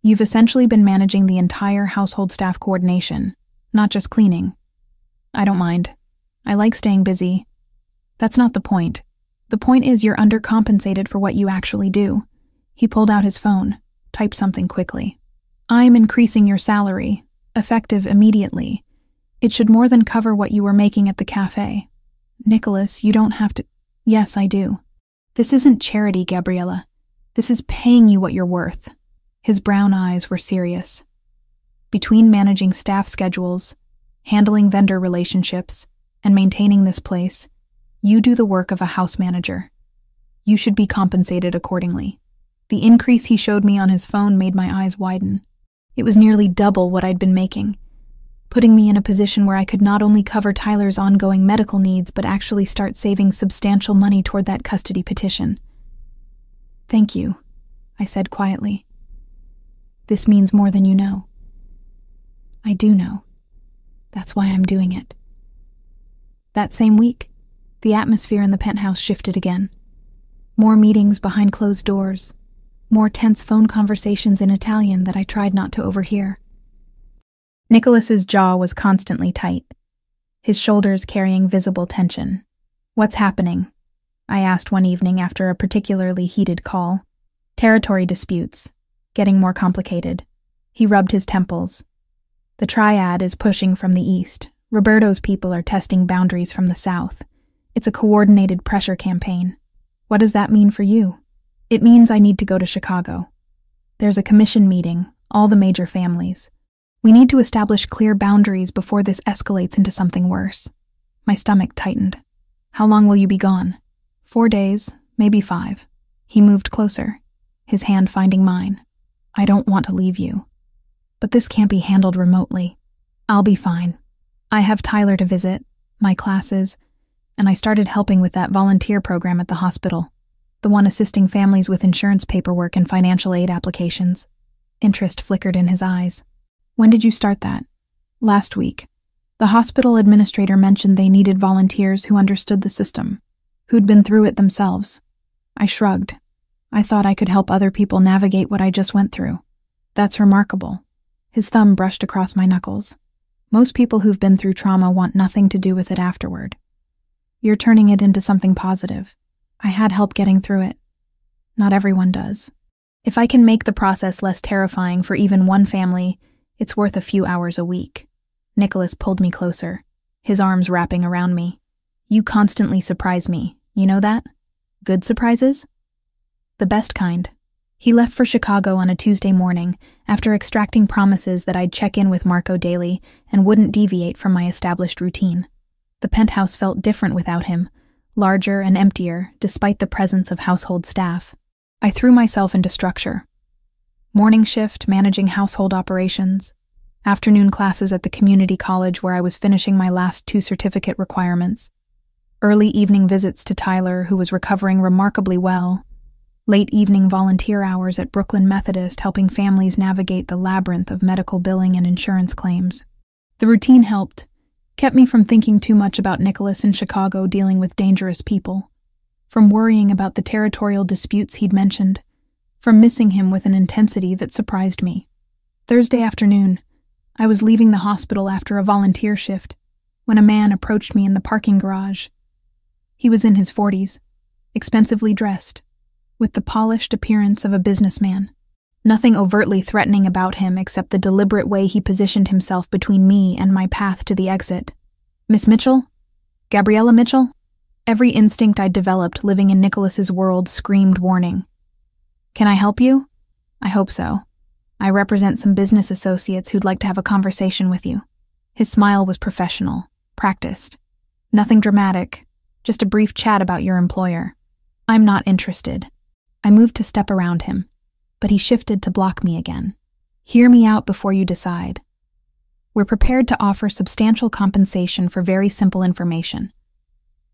You've essentially been managing the entire household staff coordination, not just cleaning. I don't mind. I like staying busy. That's not the point. The point is you're undercompensated for what you actually do." He pulled out his phone, typed something quickly. "I'm increasing your salary, effective immediately. It should more than cover what you were making at the cafe. Nicholas, you don't have to—" "Yes, I do. This isn't charity, Gabriela. This is paying you what you're worth." His brown eyes were serious. "Between managing staff schedules, handling vendor relationships, and maintaining this place, you do the work of a house manager. You should be compensated accordingly." The increase he showed me on his phone made my eyes widen. It was nearly double what I'd been making, putting me in a position where I could not only cover Tyler's ongoing medical needs but actually start saving substantial money toward that custody petition. "Thank you," I said quietly. "This means more than you know." "I do know. That's why I'm doing it." That same week, the atmosphere in the penthouse shifted again. More meetings behind closed doors, more tense phone conversations in Italian that I tried not to overhear. Nicholas's jaw was constantly tight, his shoulders carrying visible tension. "What's happening?" I asked one evening after a particularly heated call. "Territory disputes, getting more complicated." He rubbed his temples. "The triad is pushing from the east. Roberto's people are testing boundaries from the south. It's a coordinated pressure campaign." "What does that mean for you?" "It means I need to go to Chicago. There's a commission meeting, all the major families. We need to establish clear boundaries before this escalates into something worse." My stomach tightened. "How long will you be gone?" 4 days, maybe 5. He moved closer, his hand finding mine. "I don't want to leave you. But this can't be handled remotely. I'll be fine. I have Tyler to visit, my classes, and I started helping with that volunteer program at the hospital, the one assisting families with insurance paperwork and financial aid applications." Interest flickered in his eyes. "When did you start that?" "Last week. The hospital administrator mentioned they needed volunteers who understood the system, who'd been through it themselves." I shrugged. I thought I could help other people navigate what I just went through. "That's remarkable." His thumb brushed across my knuckles. "Most people who've been through trauma want nothing to do with it afterward. You're turning it into something positive. I had help getting through it. Not everyone does. If I can make the process less terrifying for even one family, it's worth a few hours a week." Nicholas pulled me closer, his arms wrapping around me. "You constantly surprise me, you know that? Good surprises? The best kind. He left for Chicago on a Tuesday morning after extracting promises that I'd check in with Marco daily and wouldn't deviate from my established routine. The penthouse felt different without him, larger and emptier despite the presence of household staff. I threw myself into structure. Morning shift managing household operations, afternoon classes at the community college where I was finishing my last 2 certificate requirements, early evening visits to Tyler, who was recovering remarkably well, late evening volunteer hours at Brooklyn Methodist helping families navigate the labyrinth of medical billing and insurance claims. The routine helped, kept me from thinking too much about Nicholas in Chicago dealing with dangerous people, from worrying about the territorial disputes he'd mentioned, from missing him with an intensity that surprised me. Thursday afternoon, I was leaving the hospital after a volunteer shift when a man approached me in the parking garage. He was in his 40s, expensively dressed, with the polished appearance of a businessman. Nothing overtly threatening about him except the deliberate way he positioned himself between me and my path to the exit. Miss Mitchell? Gabriela Mitchell? Every instinct I'd developed living in Nicholas's world screamed warning. Can I help you? I hope so. I represent some business associates who'd like to have a conversation with you. His smile was professional, practiced. Nothing dramatic, just a brief chat about your employer. I'm not interested. I moved to step around him, but he shifted to block me again. Hear me out before you decide. We're prepared to offer substantial compensation for very simple information.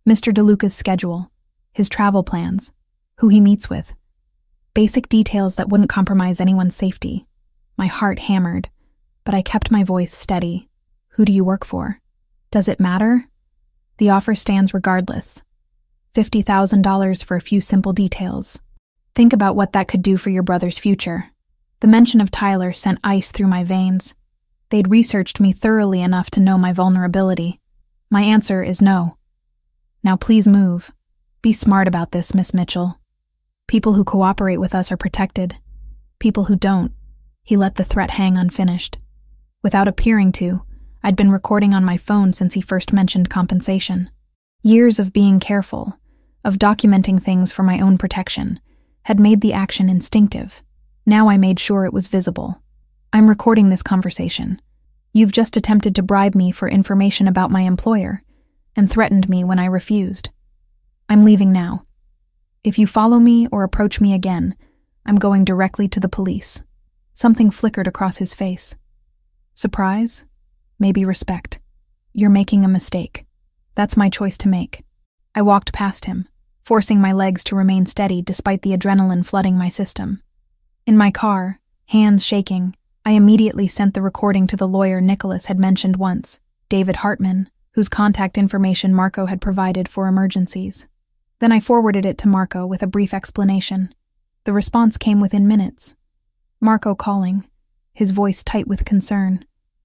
Mr. DeLuca's schedule, his travel plans, who he meets with. Basic details that wouldn't compromise anyone's safety. My heart hammered, but I kept my voice steady. Who do you work for? Does it matter? The offer stands regardless. $50,000 for a few simple details. Think about what that could do for your brother's future. The mention of Tyler sent ice through my veins. They'd researched me thoroughly enough to know my vulnerability. My answer is no. Now please move. Be smart about this, Miss Mitchell. People who cooperate with us are protected. People who don't. He let the threat hang unfinished. Without appearing to, I'd been recording on my phone since he first mentioned compensation. Years of being careful, of documenting things for my own protection, had made the action instinctive. Now I made sure it was visible. I'm recording this conversation. You've just attempted to bribe me for information about my employer, and threatened me when I refused. I'm leaving now. If you follow me or approach me again, I'm going directly to the police. Something flickered across his face. Surprise? Maybe respect. You're making a mistake. That's my choice to make. I walked past him, forcing my legs to remain steady despite the adrenaline flooding my system. In my car, hands shaking, I immediately sent the recording to the lawyer Nicholas had mentioned once, David Hartman, whose contact information Marco had provided for emergencies. Then I forwarded it to Marco with a brief explanation. The response came within minutes. Marco calling, his voice tight with concern.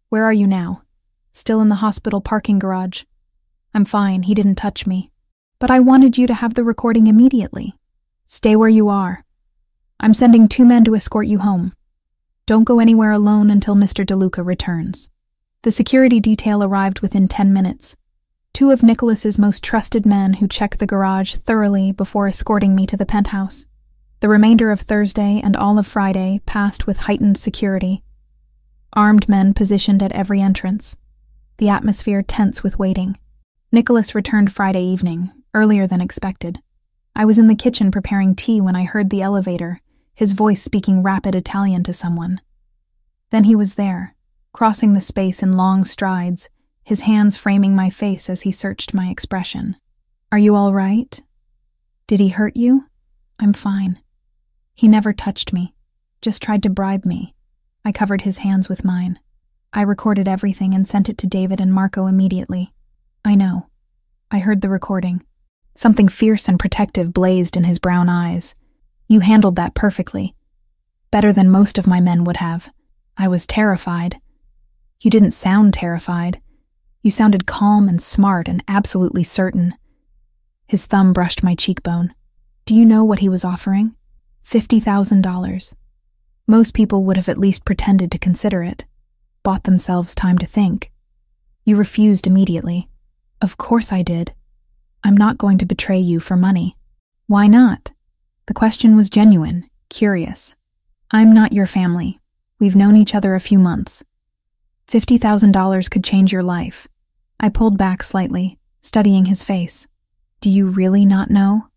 Where are you now? Still in the hospital parking garage. I'm fine, he didn't touch me. But I wanted you to have the recording immediately. Stay where you are. I'm sending 2 men to escort you home. Don't go anywhere alone until Mr. DeLuca returns. The security detail arrived within 10 minutes. 2 of Nicholas's most trusted men who checked the garage thoroughly before escorting me to the penthouse. The remainder of Thursday and all of Friday passed with heightened security. Armed men positioned at every entrance. The atmosphere tense with waiting. Nicholas returned Friday evening, earlier than expected. I was in the kitchen preparing tea when I heard the elevator, his voice speaking rapid Italian to someone. Then he was there, crossing the space in long strides, his hands framing my face as he searched my expression. Are you all right? Did he hurt you? I'm fine. He never touched me, just tried to bribe me. I covered his hands with mine. I recorded everything and sent it to David and Marco immediately. I know. I heard the recording. Something fierce and protective blazed in his brown eyes. You handled that perfectly. Better than most of my men would have. I was terrified. You didn't sound terrified. You sounded calm and smart and absolutely certain. His thumb brushed my cheekbone. Do you know what he was offering? $50,000. Most people would have at least pretended to consider it, bought themselves time to think. You refused immediately. Of course I did. I'm not going to betray you for money. Why not? The question was genuine, curious. I'm not your family. We've known each other a few months. $50,000 could change your life. I pulled back slightly, studying his face. Do you really not know?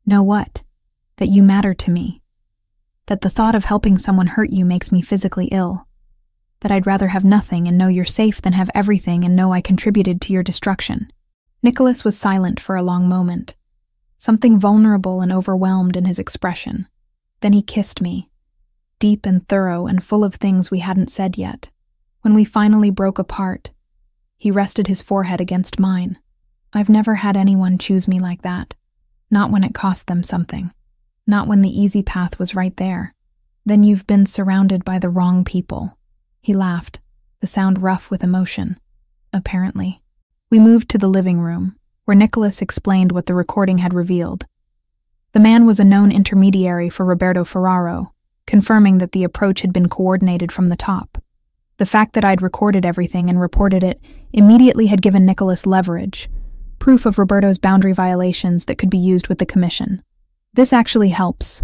Know what? That you matter to me. That the thought of helping someone hurt you makes me physically ill. That I'd rather have nothing and know you're safe than have everything and know I contributed to your destruction. Nicholas was silent for a long moment, something vulnerable and overwhelmed in his expression. Then he kissed me, deep and thorough and full of things we hadn't said yet. When we finally broke apart, he rested his forehead against mine. I've never had anyone choose me like that. Not when it cost them something. Not when the easy path was right there. Then you've been surrounded by the wrong people. He laughed, the sound rough with emotion. Apparently. We moved to the living room, where Nicholas explained what the recording had revealed. The man was a known intermediary for Roberto Ferraro, confirming that the approach had been coordinated from the top. The fact that I'd recorded everything and reported it immediately had given Nicholas leverage, proof of Roberto's boundary violations that could be used with the commission. This actually helps,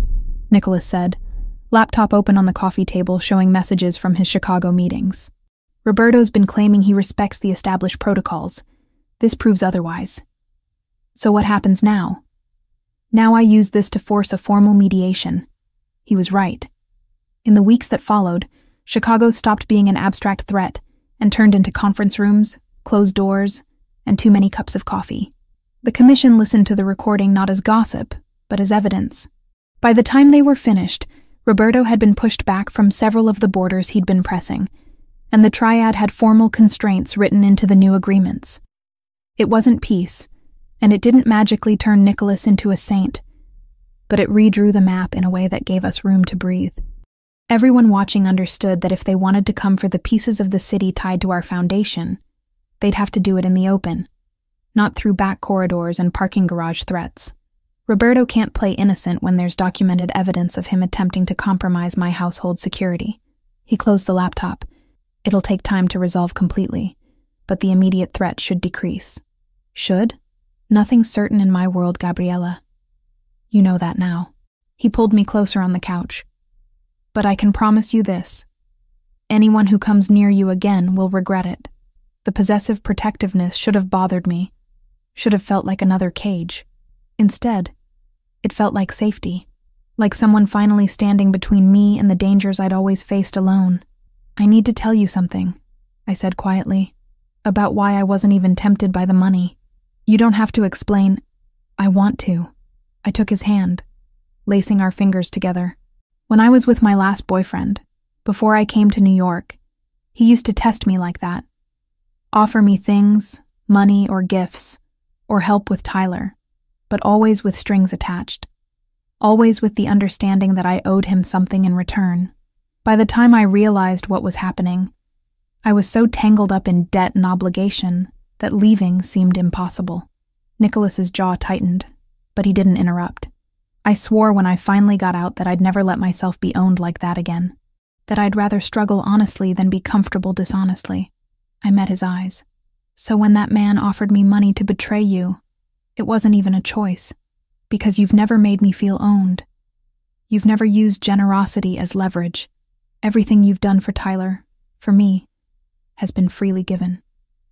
Nicholas said, laptop open on the coffee table showing messages from his Chicago meetings. Roberto's been claiming he respects the established protocols. This proves otherwise. So what happens now? Now I use this to force a formal mediation. He was right. In the weeks that followed, Chicago stopped being an abstract threat and turned into conference rooms, closed doors, and too many cups of coffee. The commission listened to the recording not as gossip, but as evidence. By the time they were finished, Roberto had been pushed back from several of the borders he'd been pressing, and the triad had formal constraints written into the new agreements. It wasn't peace, and it didn't magically turn Nicholas into a saint, but it redrew the map in a way that gave us room to breathe. Everyone watching understood that if they wanted to come for the pieces of the city tied to our foundation, they'd have to do it in the open, not through back corridors and parking garage threats. Roberto can't play innocent when there's documented evidence of him attempting to compromise my household security. He closed the laptop. It'll take time to resolve completely, but the immediate threat should decrease. Should? Nothing's certain in my world, Gabriela. You know that now. He pulled me closer on the couch. But I can promise you this. Anyone who comes near you again will regret it. The possessive protectiveness should have bothered me, should have felt like another cage. Instead, it felt like safety, like someone finally standing between me and the dangers I'd always faced alone. I need to tell you something, I said quietly, about why I wasn't even tempted by the money. You don't have to explain. I want to. I took his hand, lacing our fingers together. When I was with my last boyfriend, before I came to New York, he used to test me like that. Offer me things, money or gifts, or help with Tyler, but always with strings attached. Always with the understanding that I owed him something in return. By the time I realized what was happening, I was so tangled up in debt and obligation that leaving seemed impossible. Nicholas's jaw tightened, but he didn't interrupt. I swore when I finally got out that I'd never let myself be owned like that again, that I'd rather struggle honestly than be comfortable dishonestly. I met his eyes. So when that man offered me money to betray you, it wasn't even a choice, because you've never made me feel owned. You've never used generosity as leverage. Everything you've done for Tyler, for me, has been freely given.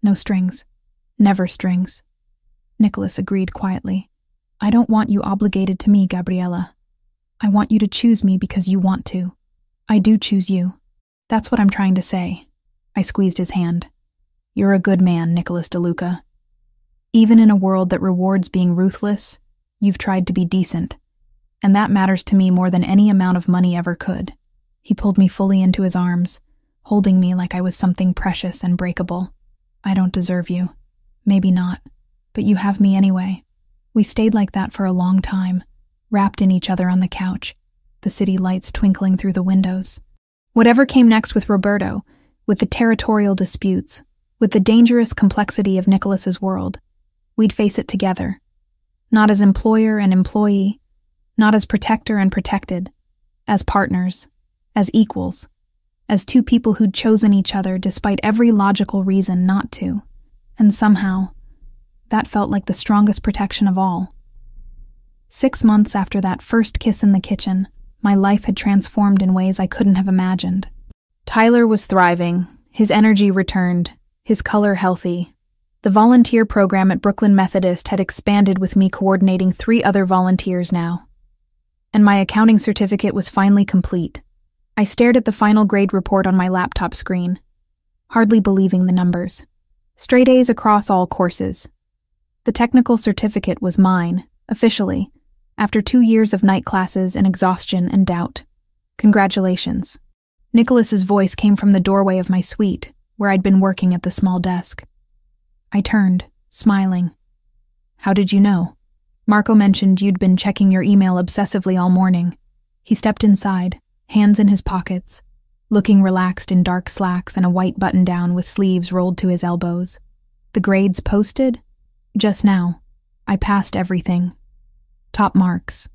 No strings. Never strings. Nicholas agreed quietly. I don't want you obligated to me, Gabriela. I want you to choose me because you want to. I do choose you. That's what I'm trying to say. I squeezed his hand. You're a good man, Nicholas DeLuca. Even in a world that rewards being ruthless, you've tried to be decent. And that matters to me more than any amount of money ever could. He pulled me fully into his arms, holding me like I was something precious and breakable. I don't deserve you. Maybe not. But you have me anyway. We stayed like that for a long time, wrapped in each other on the couch, the city lights twinkling through the windows. Whatever came next with Roberto, with the territorial disputes, with the dangerous complexity of Nicholas's world, we'd face it together. Not as employer and employee, not as protector and protected, as partners, as equals, as two people who'd chosen each other despite every logical reason not to. And somehow, that felt like the strongest protection of all. 6 months after that first kiss in the kitchen, my life had transformed in ways I couldn't have imagined. Tyler was thriving, his energy returned, his color healthy. The volunteer program at Brooklyn Methodist had expanded with me coordinating 3 other volunteers now. And my accounting certificate was finally complete. I stared at the final grade report on my laptop screen, hardly believing the numbers. Straight A's across all courses. The technical certificate was mine, officially, after 2 years of night classes and exhaustion and doubt. Congratulations. Nicholas's voice came from the doorway of my suite, where I'd been working at the small desk. I turned, smiling. How did you know? Marco mentioned you'd been checking your email obsessively all morning. He stepped inside, hands in his pockets, looking relaxed in dark slacks and a white button-down with sleeves rolled to his elbows. The grades posted? Just now. I passed everything. Top marks.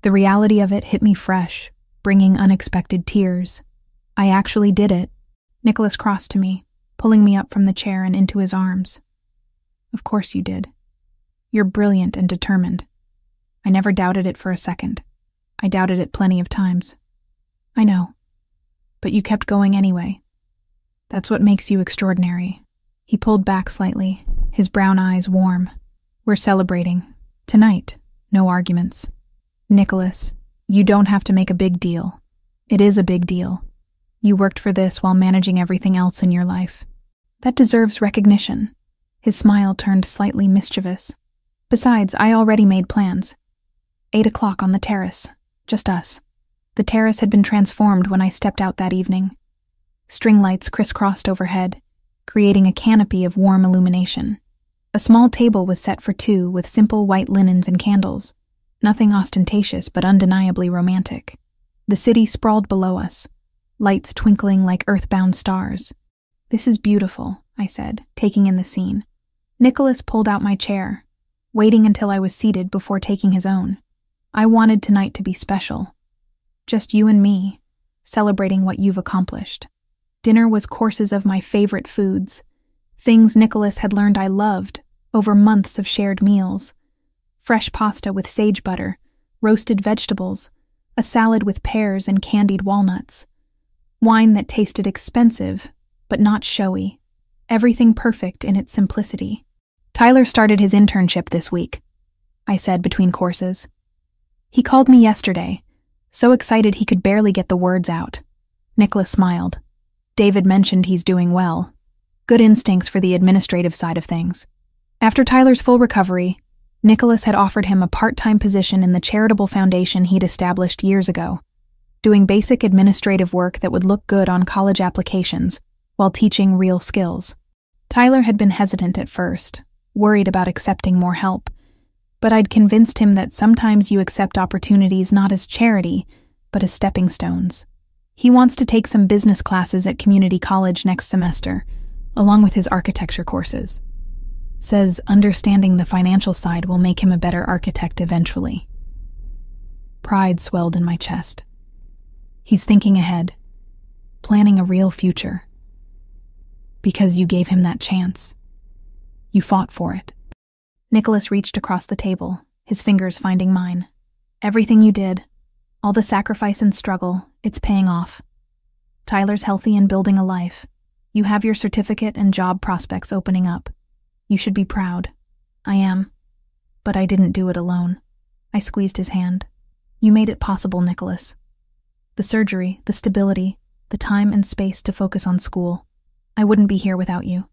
The reality of it hit me fresh, bringing unexpected tears. I actually did it. Nicholas crossed to me, pulling me up from the chair and into his arms. Of course you did. You're brilliant and determined. I never doubted it for a second. I doubted it plenty of times. I know. But you kept going anyway. That's what makes you extraordinary. He pulled back slightly, his brown eyes warm. We're celebrating. Tonight. No arguments. Nicholas, you don't have to make a big deal. It is a big deal. You worked for this while managing everything else in your life. That deserves recognition. His smile turned slightly mischievous. Besides, I already made plans. 8 o'clock on the terrace. Just us. The terrace had been transformed when I stepped out that evening. String lights crisscrossed overhead, creating a canopy of warm illumination. A small table was set for 2 with simple white linens and candles. Nothing ostentatious but undeniably romantic. The city sprawled below us, lights twinkling like earthbound stars. This is beautiful, I said, taking in the scene. Nicholas pulled out my chair, waiting until I was seated before taking his own. I wanted tonight to be special. Just you and me, celebrating what you've accomplished. Dinner was courses of my favorite foods, things Nicholas had learned I loved over months of shared meals. Fresh pasta with sage butter, roasted vegetables, a salad with pears and candied walnuts. Wine that tasted expensive, but not showy. Everything perfect in its simplicity. Tyler started his internship this week, I said between courses. He called me yesterday, so excited he could barely get the words out. Nicholas smiled. David mentioned he's doing well. Good instincts for the administrative side of things. After Tyler's full recovery, Nicholas had offered him a part-time position in the charitable foundation he'd established years ago, doing basic administrative work that would look good on college applications while teaching real skills. Tyler had been hesitant at first, worried about accepting more help, but I'd convinced him that sometimes you accept opportunities not as charity, but as stepping stones. He wants to take some business classes at community college next semester, along with his architecture courses. Says understanding the financial side will make him a better architect eventually. Pride swelled in my chest. He's thinking ahead, planning a real future. Because you gave him that chance. You fought for it. Nicholas reached across the table, his fingers finding mine. Everything you did, all the sacrifice and struggle, it's paying off. Tyler's healthy and building a life. You have your certificate and job prospects opening up. You should be proud. I am. But I didn't do it alone. I squeezed his hand. You made it possible, Nicholas. The surgery, the stability, the time and space to focus on school. I wouldn't be here without you.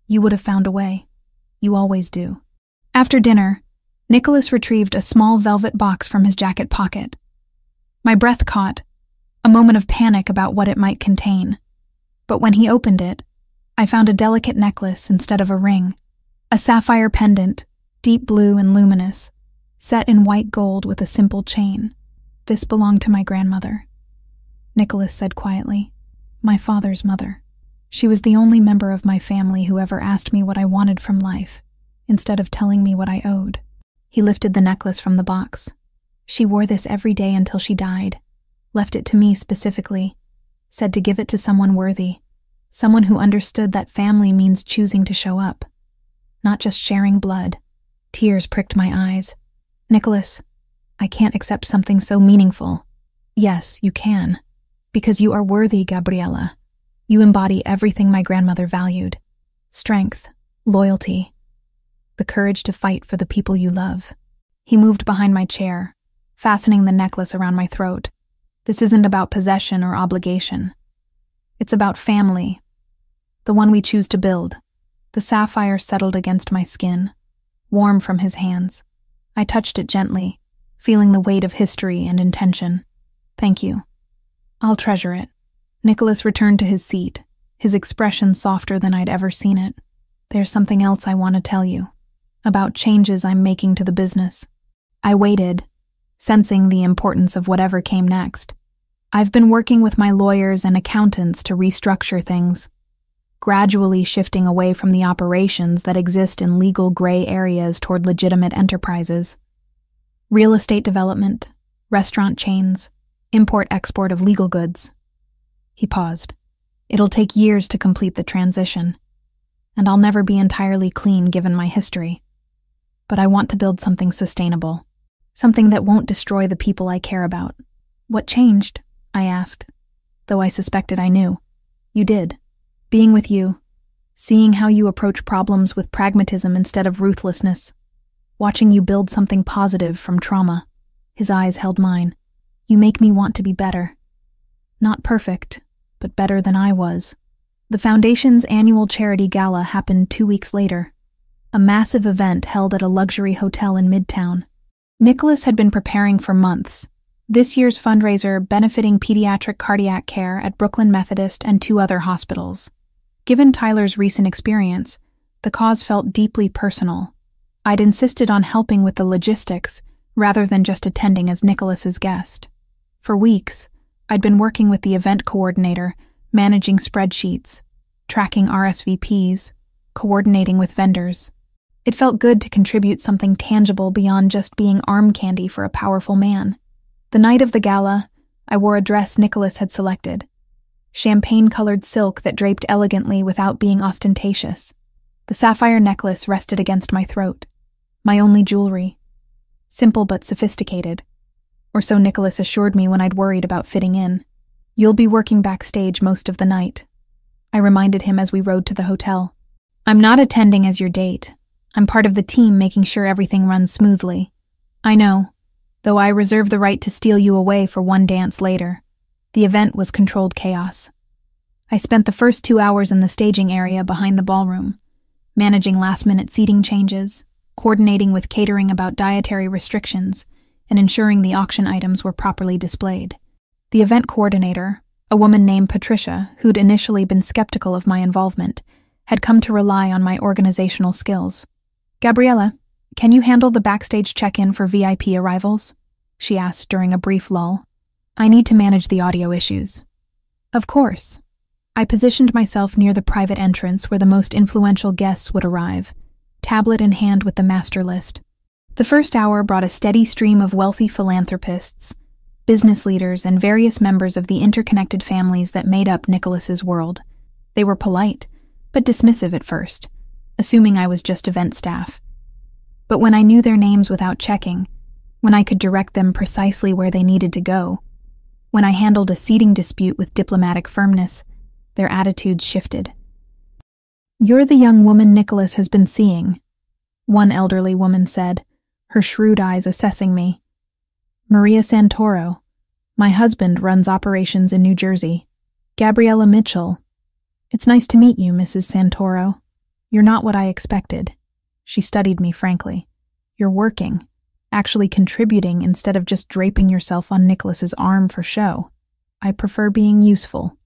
You would have found a way. You always do. After dinner, Nicholas retrieved a small velvet box from his jacket pocket. My breath caught, a moment of panic about what it might contain. But when he opened it, I found a delicate necklace instead of a ring. A sapphire pendant, deep blue and luminous, set in white gold with a simple chain. This belonged to my grandmother. Nicholas said quietly, my father's mother. She was the only member of my family who ever asked me what I wanted from life, instead of telling me what I owed. He lifted the necklace from the box. She wore this every day until she died, left it to me specifically, said to give it to someone worthy, someone who understood that family means choosing to show up, not just sharing blood. Tears pricked my eyes. Nicholas, I can't accept something so meaningful. Yes, you can. Because you are worthy, Gabriela. You embody everything my grandmother valued. Strength, loyalty, the courage to fight for the people you love. He moved behind my chair, fastening the necklace around my throat. This isn't about possession or obligation. It's about family, the one we choose to build. The sapphire settled against my skin, warm from his hands. I touched it gently, feeling the weight of history and intention. Thank you. I'll treasure it. Nicholas returned to his seat, his expression softer than I'd ever seen it. There's something else I want to tell you, about changes I'm making to the business. I waited, sensing the importance of whatever came next. I've been working with my lawyers and accountants to restructure things, gradually shifting away from the operations that exist in legal gray areas toward legitimate enterprises. Real estate development, restaurant chains, import-export of legal goods. He paused. It'll take years to complete the transition, and I'll never be entirely clean given my history. But I want to build something sustainable, something that won't destroy the people I care about. What changed? I asked, though I suspected I knew. You did. Being with you, seeing how you approach problems with pragmatism instead of ruthlessness, watching you build something positive from trauma. His eyes held mine. You make me want to be better. Not perfect, but better than I was. The Foundation's annual charity gala happened 2 weeks later, a massive event held at a luxury hotel in Midtown. Nicholas had been preparing for months. This year's fundraiser benefiting pediatric cardiac care at Brooklyn Methodist and 2 other hospitals. Given Tyler's recent experience, the cause felt deeply personal. I'd insisted on helping with the logistics rather than just attending as Nicholas's guest. For weeks, I'd been working with the event coordinator, managing spreadsheets, tracking RSVPs, coordinating with vendors. It felt good to contribute something tangible beyond just being arm candy for a powerful man. The night of the gala, I wore a dress Nicholas had selected. Champagne-colored silk that draped elegantly without being ostentatious. The sapphire necklace rested against my throat. My only jewelry. Simple but sophisticated. Or so Nicholas assured me when I'd worried about fitting in. You'll be working backstage most of the night, I reminded him as we rode to the hotel. I'm not attending as your date. I'm part of the team making sure everything runs smoothly. I know, though I reserve the right to steal you away for one dance later. The event was controlled chaos. I spent the first 2 hours in the staging area behind the ballroom, managing last-minute seating changes, coordinating with catering about dietary restrictions, and ensuring the auction items were properly displayed. The event coordinator, a woman named Patricia, who'd initially been skeptical of my involvement, had come to rely on my organizational skills. Gabriela, can you handle the backstage check-in for VIP arrivals? She asked during a brief lull. I need to manage the audio issues. Of course. I positioned myself near the private entrance where the most influential guests would arrive, tablet in hand with the master list. The first hour brought a steady stream of wealthy philanthropists, business leaders, and various members of the interconnected families that made up Nicholas's world. They were polite, but dismissive at first, assuming I was just event staff. But when I knew their names without checking, when I could direct them precisely where they needed to go, when I handled a seating dispute with diplomatic firmness, their attitudes shifted. You're the young woman Nicholas has been seeing, one elderly woman said, her shrewd eyes assessing me. Maria Santoro. My husband runs operations in New Jersey. Gabriela Mitchell. It's nice to meet you, Mrs. Santoro. You're not what I expected. She studied me frankly. You're working, actually contributing instead of just draping yourself on Nicholas's arm for show. I prefer being useful.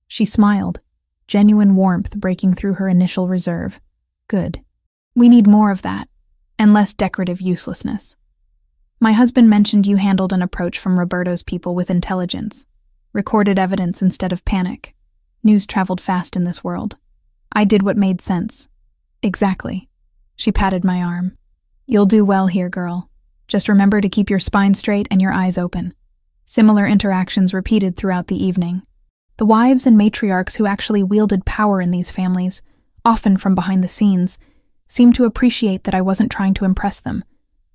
She smiled, genuine warmth breaking through her initial reserve. Good. We need more of that, and less decorative uselessness. My husband mentioned you handled an approach from Roberto's people with intelligence, recorded evidence instead of panic. News traveled fast in this world. I did what made sense. Exactly. She patted my arm. You'll do well here, girl. Just remember to keep your spine straight and your eyes open. Similar interactions repeated throughout the evening. The wives and matriarchs who actually wielded power in these families, often from behind the scenes, seemed to appreciate that I wasn't trying to impress them,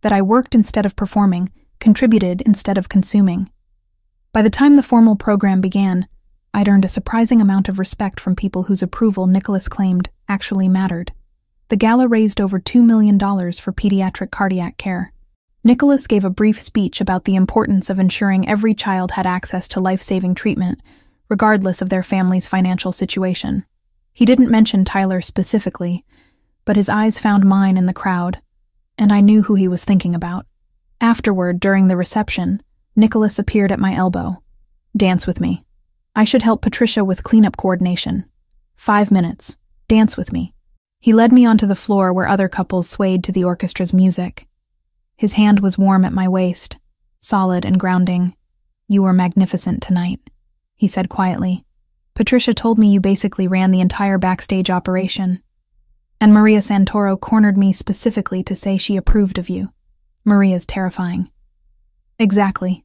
that I worked instead of performing, contributed instead of consuming. By the time the formal program began, I'd earned a surprising amount of respect from people whose approval Nicholas claimed actually mattered. The gala raised over $2 million for pediatric cardiac care. Nicholas gave a brief speech about the importance of ensuring every child had access to life-saving treatment, regardless of their family's financial situation. He didn't mention Tyler specifically, but his eyes found mine in the crowd, and I knew who he was thinking about. Afterward, during the reception, Nicholas appeared at my elbow. "Dance with me. I should help Patricia with cleanup coordination. 5 minutes. Dance with me." He led me onto the floor where other couples swayed to the orchestra's music. His hand was warm at my waist, solid and grounding. "You were magnificent tonight," he said quietly. "Patricia told me you basically ran the entire backstage operation. And Maria Santoro cornered me specifically to say she approved of you. Maria's terrifying." "Exactly.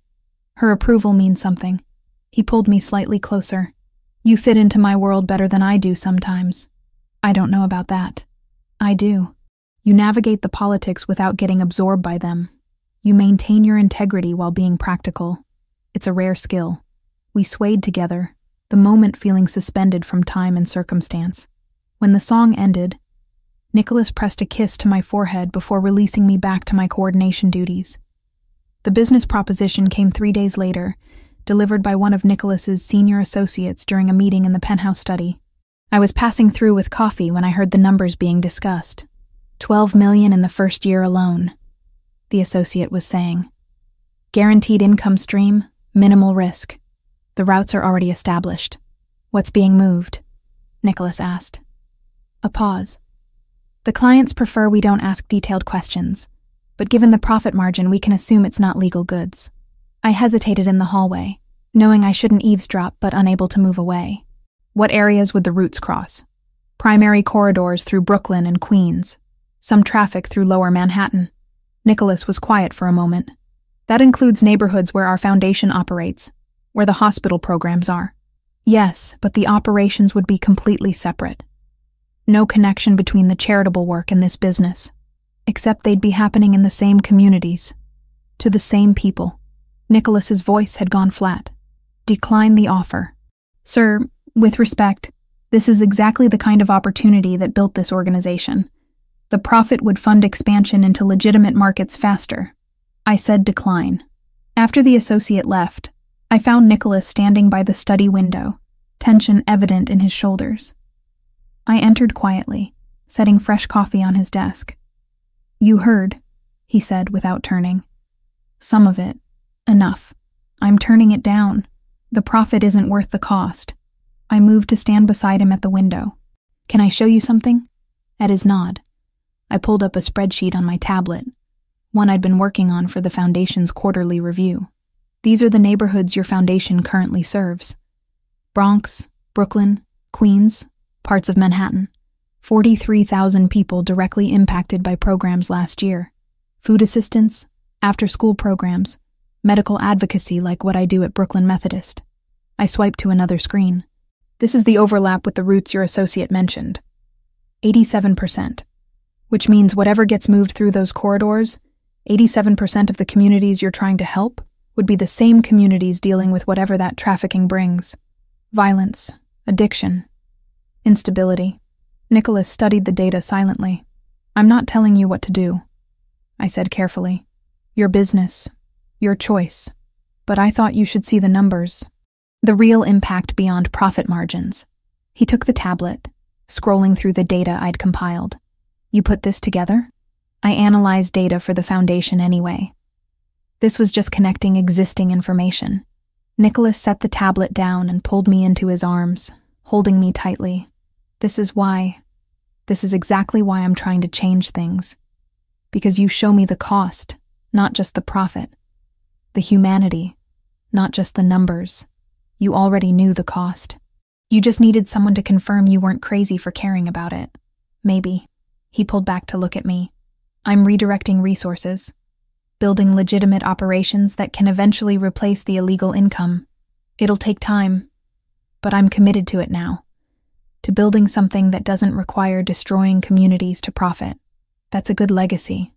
Her approval means something." He pulled me slightly closer. "You fit into my world better than I do sometimes." "I don't know about that." "I do. You navigate the politics without getting absorbed by them. You maintain your integrity while being practical. It's a rare skill." We swayed together, the moment feeling suspended from time and circumstance. When the song ended, Nicholas pressed a kiss to my forehead before releasing me back to my coordination duties. The business proposition came 3 days later, delivered by one of Nicholas's senior associates during a meeting in the penthouse study. I was passing through with coffee when I heard the numbers being discussed. $12 million in the first year alone, the associate was saying. "Guaranteed income stream, minimal risk. The routes are already established." "What's being moved?" Nicholas asked. A pause. "The clients prefer we don't ask detailed questions, but given the profit margin, we can assume it's not legal goods." I hesitated in the hallway, knowing I shouldn't eavesdrop but unable to move away. "What areas would the routes cross?" "Primary corridors through Brooklyn and Queens. Some traffic through Lower Manhattan." Nicholas was quiet for a moment. "That includes neighborhoods where our foundation operates, where the hospital programs are." "Yes, but the operations would be completely separate. No connection between the charitable work and this business, except they'd be happening in the same communities, to the same people." Nicholas's voice had gone flat. "Decline the offer. Sir, with respect, this is exactly the kind of opportunity that built this organization. The profit would fund expansion into legitimate markets faster." I said decline. After the associate left, I found Nicholas standing by the study window, tension evident in his shoulders. I entered quietly, setting fresh coffee on his desk. "You heard," he said without turning. "Some of it. Enough. I'm turning it down. The profit isn't worth the cost." I moved to stand beside him at the window. "Can I show you something?" At his nod, I pulled up a spreadsheet on my tablet, one I'd been working on for the foundation's quarterly review. "These are the neighborhoods your foundation currently serves. Bronx, Brooklyn, Queens, parts of Manhattan. 43,000 people directly impacted by programs last year. Food assistance, after-school programs, medical advocacy like what I do at Brooklyn Methodist." I swiped to another screen. "This is the overlap with the routes your associate mentioned. 87%. Which means whatever gets moved through those corridors, 87% of the communities you're trying to help would be the same communities dealing with whatever that trafficking brings. Violence, addiction, instability." Nicholas studied the data silently. "I'm not telling you what to do," I said carefully. "Your business, your choice. But I thought you should see the numbers. The real impact beyond profit margins." He took the tablet, scrolling through the data I'd compiled. "You put this together?" "I analyzed data for the foundation anyway. This was just connecting existing information." Nicholas set the tablet down and pulled me into his arms, holding me tightly. This is exactly why I'm trying to change things. Because you show me the cost, not just the profit. The humanity, not just the numbers. You already knew the cost. You just needed someone to confirm you weren't crazy for caring about it. Maybe." He pulled back to look at me. "I'm redirecting resources, building legitimate operations that can eventually replace the illegal income. It'll take time, but I'm committed to it now. To building something that doesn't require destroying communities to profit. That's a good legacy,"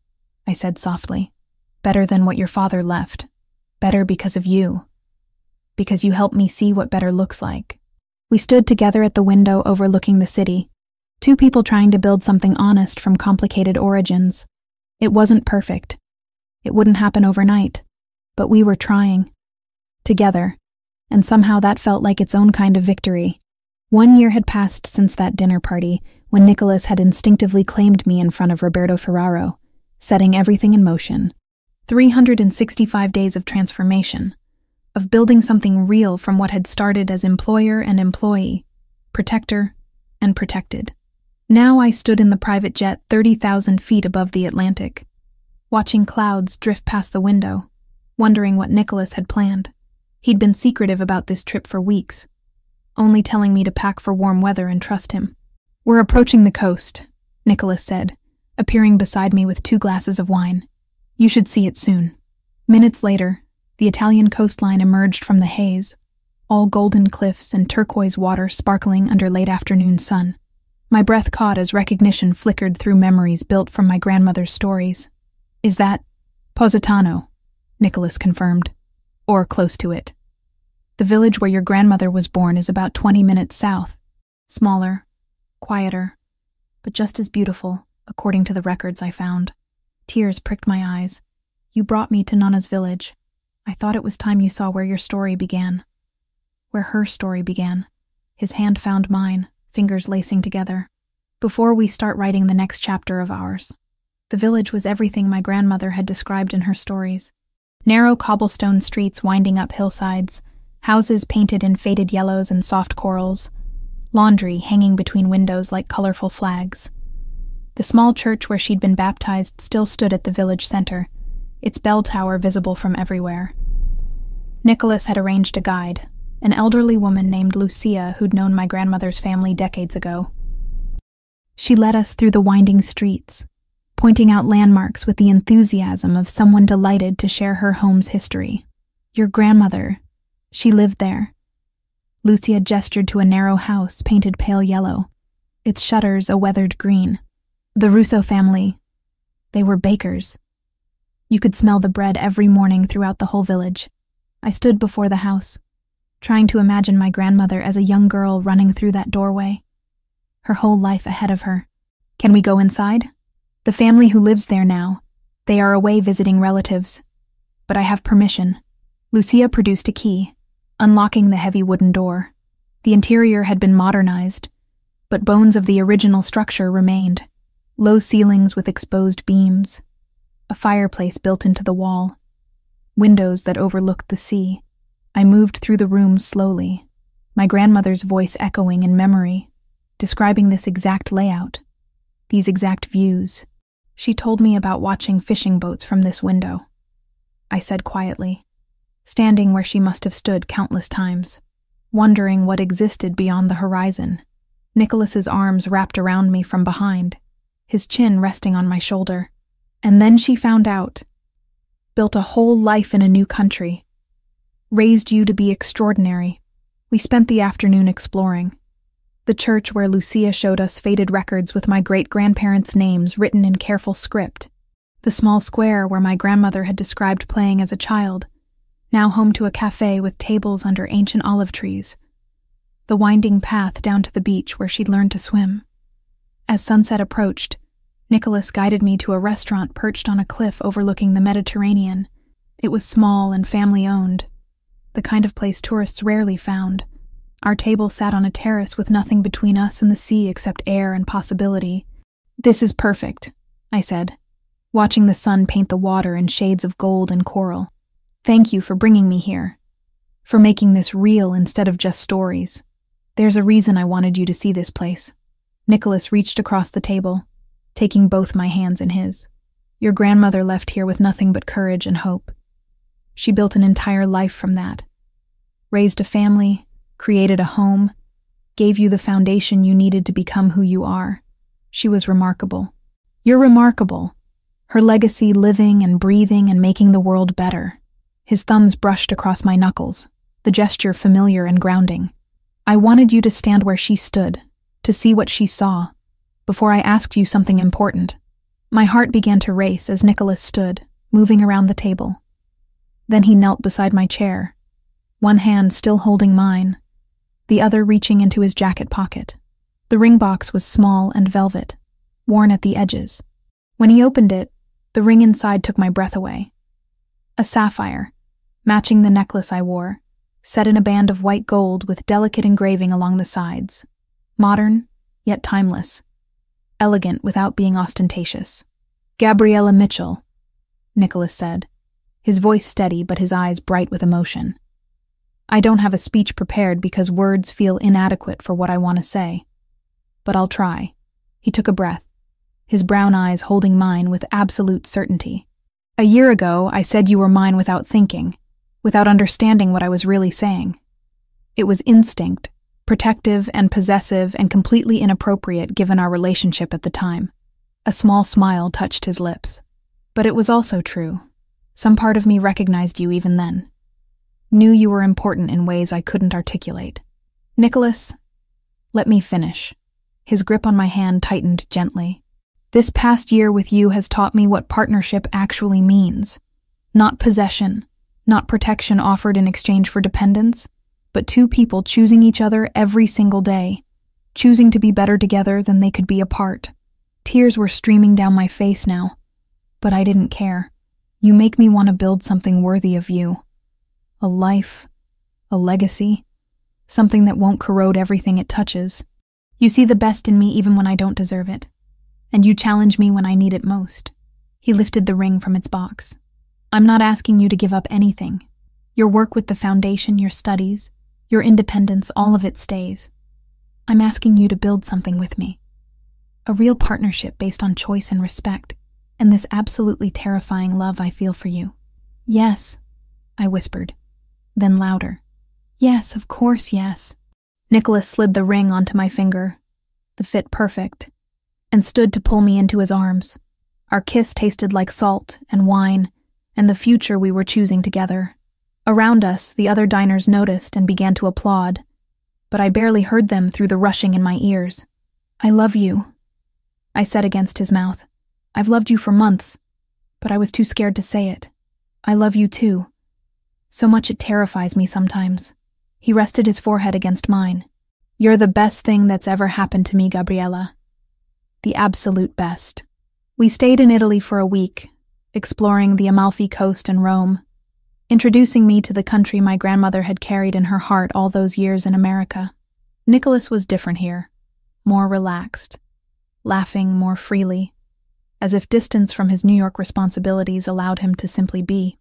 I said softly. Better than what your father left. Better because of you. Because you helped me see what better looks like. We stood together at the window overlooking the city. Two people trying to build something honest from complicated origins. It wasn't perfect. It wouldn't happen overnight. But we were trying. Together. And somehow that felt like its own kind of victory. 1 year had passed since that dinner party, when Nicholas had instinctively claimed me in front of Roberto Ferraro, setting everything in motion. 365 days of transformation, of building something real from what had started as employer and employee, protector and protected. Now I stood in the private jet 30,000 feet above the Atlantic, watching clouds drift past the window, wondering what Nicholas had planned. He'd been secretive about this trip for weeks, only telling me to pack for warm weather and trust him. "We're approaching the coast," Nicholas said, appearing beside me with 2 glasses of wine. "You should see it soon." Minutes later, the Italian coastline emerged from the haze, all golden cliffs and turquoise water sparkling under late afternoon sun. My breath caught as recognition flickered through memories built from my grandmother's stories. "Is that Positano?" Nicholas confirmed. "Or close to it. The village where your grandmother was born is about 20 minutes south. Smaller, quieter, but just as beautiful, according to the records I found." Tears pricked my eyes. "You brought me to Nana's village. I thought it was time you saw where your story began." Where her story began. His hand found mine, fingers lacing together. "Before we start writing the next chapter of ours." The village was everything my grandmother had described in her stories. Narrow cobblestone streets winding up hillsides, houses painted in faded yellows and soft corals, laundry hanging between windows like colorful flags. The small church where she'd been baptized still stood at the village center, its bell tower visible from everywhere. Nicholas had arranged a guide, an elderly woman named Lucia who'd known my grandmother's family decades ago. She led us through the winding streets, pointing out landmarks with the enthusiasm of someone delighted to share her home's history. "Your grandmother, she lived there." Lucia gestured to a narrow house painted pale yellow, its shutters a weathered green. "The Russo family, they were bakers. You could smell the bread every morning throughout the whole village." I stood before the house, trying to imagine my grandmother as a young girl running through that doorway, her whole life ahead of her. "Can we go inside?" "The family who lives there now, they are away visiting relatives. But I have permission." Lucia produced a key, unlocking the heavy wooden door. The interior had been modernized, but bones of the original structure remained. Low ceilings with exposed beams, a fireplace built into the wall, windows that overlooked the sea. I moved through the room slowly, my grandmother's voice echoing in memory, describing this exact layout, these exact views. She told me about watching fishing boats from this window. I said quietly, standing where she must have stood countless times, wondering what existed beyond the horizon. Nicholas's arms wrapped around me from behind, his chin resting on my shoulder. "And then she found out. Built a whole life in a new country. Raised you to be extraordinary." We spent the afternoon exploring. The church where Lucia showed us faded records with my great-grandparents' names written in careful script. The small square where my grandmother had described playing as a child, now home to a cafe with tables under ancient olive trees. The winding path down to the beach where she'd learned to swim. As sunset approached, Nicholas guided me to a restaurant perched on a cliff overlooking the Mediterranean. It was small and family-owned, the kind of place tourists rarely found. Our table sat on a terrace with nothing between us and the sea except air and possibility. "This is perfect," I said, watching the sun paint the water in shades of gold and coral. "Thank you for bringing me here, for making this real instead of just stories. There's a reason I wanted you to see this place." Nicholas reached across the table, taking both my hands in his. "Your grandmother left here with nothing but courage and hope. She built an entire life from that. Raised a family, created a home, gave you the foundation you needed to become who you are. She was remarkable. You're remarkable. Her legacy living and breathing and making the world better." His thumbs brushed across my knuckles, the gesture familiar and grounding. "I wanted you to stand where she stood, to see what she saw, before I asked you something important." My heart began to race as Nicholas stood, moving around the table. Then he knelt beside my chair, one hand still holding mine, the other reaching into his jacket pocket. The ring box was small and velvet, worn at the edges. When he opened it, the ring inside took my breath away. A sapphire, matching the necklace I wore, set in a band of white gold with delicate engraving along the sides. Modern, yet timeless. Elegant without being ostentatious. "Gabriela Mitchell," Nicholas said, his voice steady but his eyes bright with emotion. I don't have a speech prepared because words feel inadequate for what I want to say. But I'll try. He took a breath, his brown eyes holding mine with absolute certainty. "A year ago, I said you were mine without thinking, without understanding what I was really saying. It was instinct, protective and possessive and completely inappropriate given our relationship at the time." A small smile touched his lips. "But it was also true. Some part of me recognized you even then. Knew you were important in ways I couldn't articulate. Nicholas, let me finish." His grip on my hand tightened gently. "This past year with you has taught me what partnership actually means. Not possession, not protection offered in exchange for dependence, but two people choosing each other every single day, choosing to be better together than they could be apart." Tears were streaming down my face now, but I didn't care. "You make me want to build something worthy of you. A life, a legacy, something that won't corrode everything it touches. You see the best in me even when I don't deserve it, and you challenge me when I need it most." He lifted the ring from its box. "I'm not asking you to give up anything. Your work with the foundation, your studies, your independence, all of it stays. I'm asking you to build something with me. A real partnership based on choice and respect, and this absolutely terrifying love I feel for you." "Yes," I whispered, then louder. "Yes, of course, yes." Nicholas slid the ring onto my finger, the fit perfect, and stood to pull me into his arms. Our kiss tasted like salt and wine, and the future we were choosing together. Around us, the other diners noticed and began to applaud, but I barely heard them through the rushing in my ears. "I love you," I said against his mouth. "I've loved you for months, but I was too scared to say it. I love you too. So much it terrifies me sometimes." He rested his forehead against mine. "You're the best thing that's ever happened to me, Gabriela. The absolute best." We stayed in Italy for a week, exploring the Amalfi Coast and Rome, introducing me to the country my grandmother had carried in her heart all those years in America. Nicholas was different here, more relaxed, laughing more freely, as if distance from his New York responsibilities allowed him to simply be.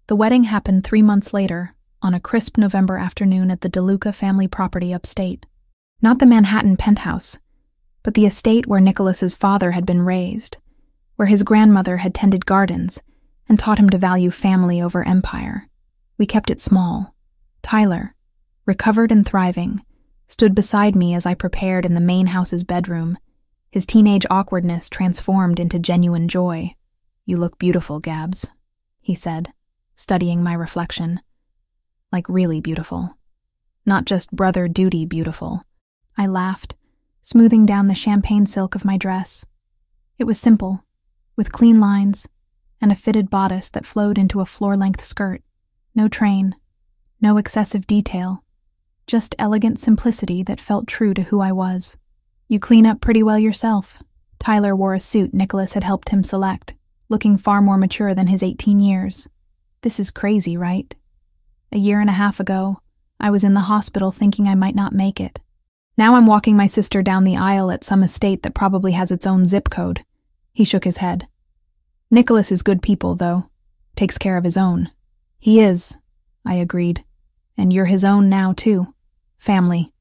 The wedding happened 3 months later, on a crisp November afternoon at the DeLuca family property upstate. Not the Manhattan penthouse, but the estate where Nicholas's father had been raised, where his grandmother had tended gardens and taught him to value family over empire. We kept it small. Tyler, recovered and thriving, stood beside me as I prepared in the main house's bedroom, his teenage awkwardness transformed into genuine joy. "You look beautiful, Gabs," he said, studying my reflection. Like really beautiful. Not just brother duty beautiful. I laughed, smoothing down the champagne silk of my dress. It was simple, with clean lines, and a fitted bodice that flowed into a floor-length skirt. No train, no excessive detail, just elegant simplicity that felt true to who I was. "You clean up pretty well yourself." Tyler wore a suit Nicholas had helped him select, looking far more mature than his 18 years. "This is crazy, right? A year and a half ago, I was in the hospital thinking I might not make it. Now I'm walking my sister down the aisle at some estate that probably has its own zip code." He shook his head. "Nicholas is good people, though. Takes care of his own." "He is," I agreed. "And you're his own now, too. Family."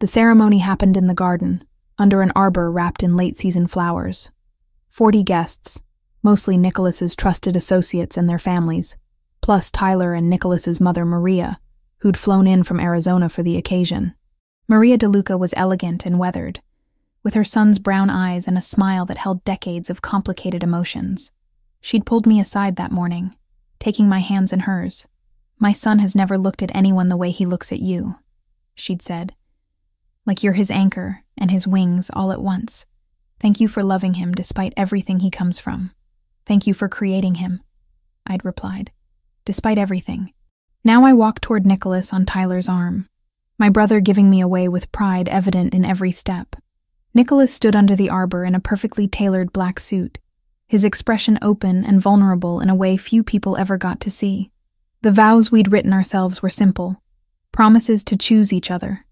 The ceremony happened in the garden, under an arbor wrapped in late-season flowers. 40 guests, mostly Nicholas's trusted associates and their families, plus Tyler and Nicholas's mother Maria, who'd flown in from Arizona for the occasion. Maria DeLuca was elegant and weathered, with her son's brown eyes and a smile that held decades of complicated emotions. She'd pulled me aside that morning, taking my hands in hers. "My son has never looked at anyone the way he looks at you," she'd said. "Like you're his anchor and his wings all at once. Thank you for loving him despite everything he comes from. Thank you for creating him. I'd replied, despite everything. Now I walked toward Nicholas on Tyler's arm, my brother giving me away with pride evident in every step. Nicholas stood under the arbor in a perfectly tailored black suit, his expression open and vulnerable in a way few people ever got to see. The vows we'd written ourselves were simple, promises to choose each other,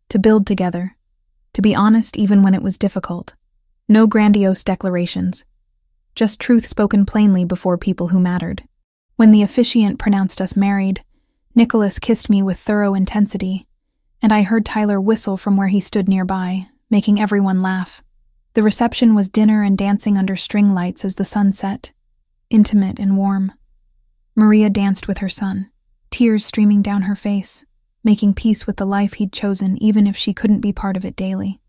to build together, to be honest even when it was difficult. No grandiose declarations, just truth spoken plainly before people who mattered. When the officiant pronounced us married, Nicholas kissed me with thorough intensity, and I heard Tyler whistle from where he stood nearby, making everyone laugh. The reception was dinner and dancing under string lights as the sun set, intimate and warm. Maria danced with her son, tears streaming down her face, making peace with the life he'd chosen even if she couldn't be part of it daily.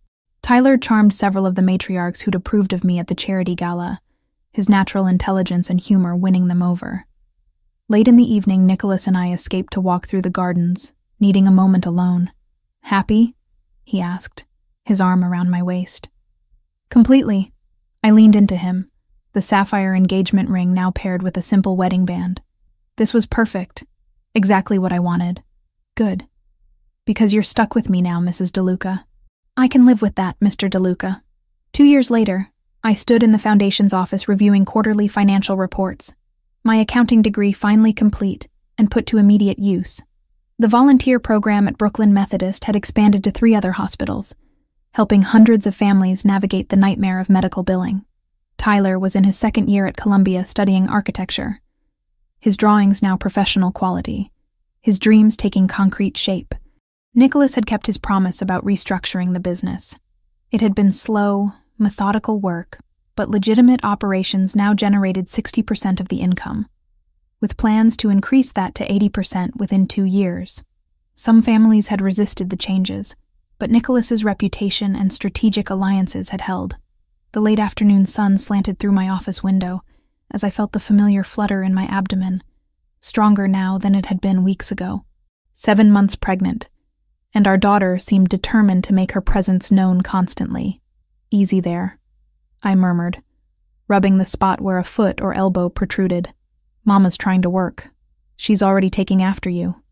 Tyler charmed several of the matriarchs who'd approved of me at the charity gala, his natural intelligence and humor winning them over. Late in the evening, Nicholas and I escaped to walk through the gardens, needing a moment alone. "Happy?" he asked, his arm around my waist. "Completely." I leaned into him, the sapphire engagement ring now paired with a simple wedding band. This was perfect, exactly what I wanted. Good. Because you're stuck with me now, Mrs. DeLuca. I can live with that, Mr. DeLuca. 2 years later, I stood in the Foundation's office reviewing quarterly financial reports, my accounting degree finally complete and put to immediate use. The volunteer program at Brooklyn Methodist had expanded to 3 other hospitals, helping hundreds of families navigate the nightmare of medical billing. Tyler was in his 2nd year at Columbia studying architecture, his drawings now professional quality, his dreams taking concrete shape. Nicholas had kept his promise about restructuring the business. It had been slow, methodical work, but legitimate operations now generated 60% of the income, with plans to increase that to 80% within 2 years. Some families had resisted the changes, but Nicholas's reputation and strategic alliances had held. The late afternoon sun slanted through my office window as I felt the familiar flutter in my abdomen, stronger now than it had been weeks ago. 7 months pregnant, and our daughter seemed determined to make her presence known constantly. "Easy there," I murmured, rubbing the spot where a foot or elbow protruded. "Mama's trying to work. She's already taking after you,"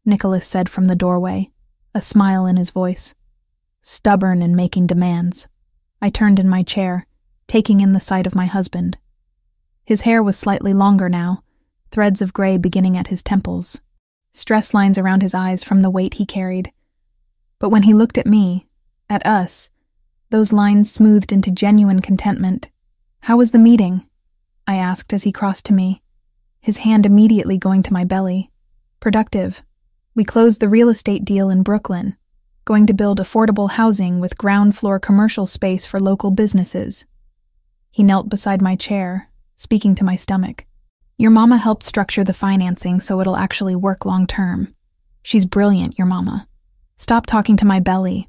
Nicholas said from the doorway, a smile in his voice. "Stubborn and making demands." I turned in my chair, taking in the sight of my husband. His hair was slightly longer now, threads of gray beginning at his temples, stress lines around his eyes from the weight he carried. But when he looked at me, at us, those lines smoothed into genuine contentment. "How was the meeting?" I asked as he crossed to me, his hand immediately going to my belly. "Productive. We closed the real estate deal in Brooklyn, going to build affordable housing with ground-floor commercial space for local businesses." He knelt beside my chair, speaking to my stomach. "Your mama helped structure the financing so it'll actually work long-term. She's brilliant, your mama. Stop talking to my belly.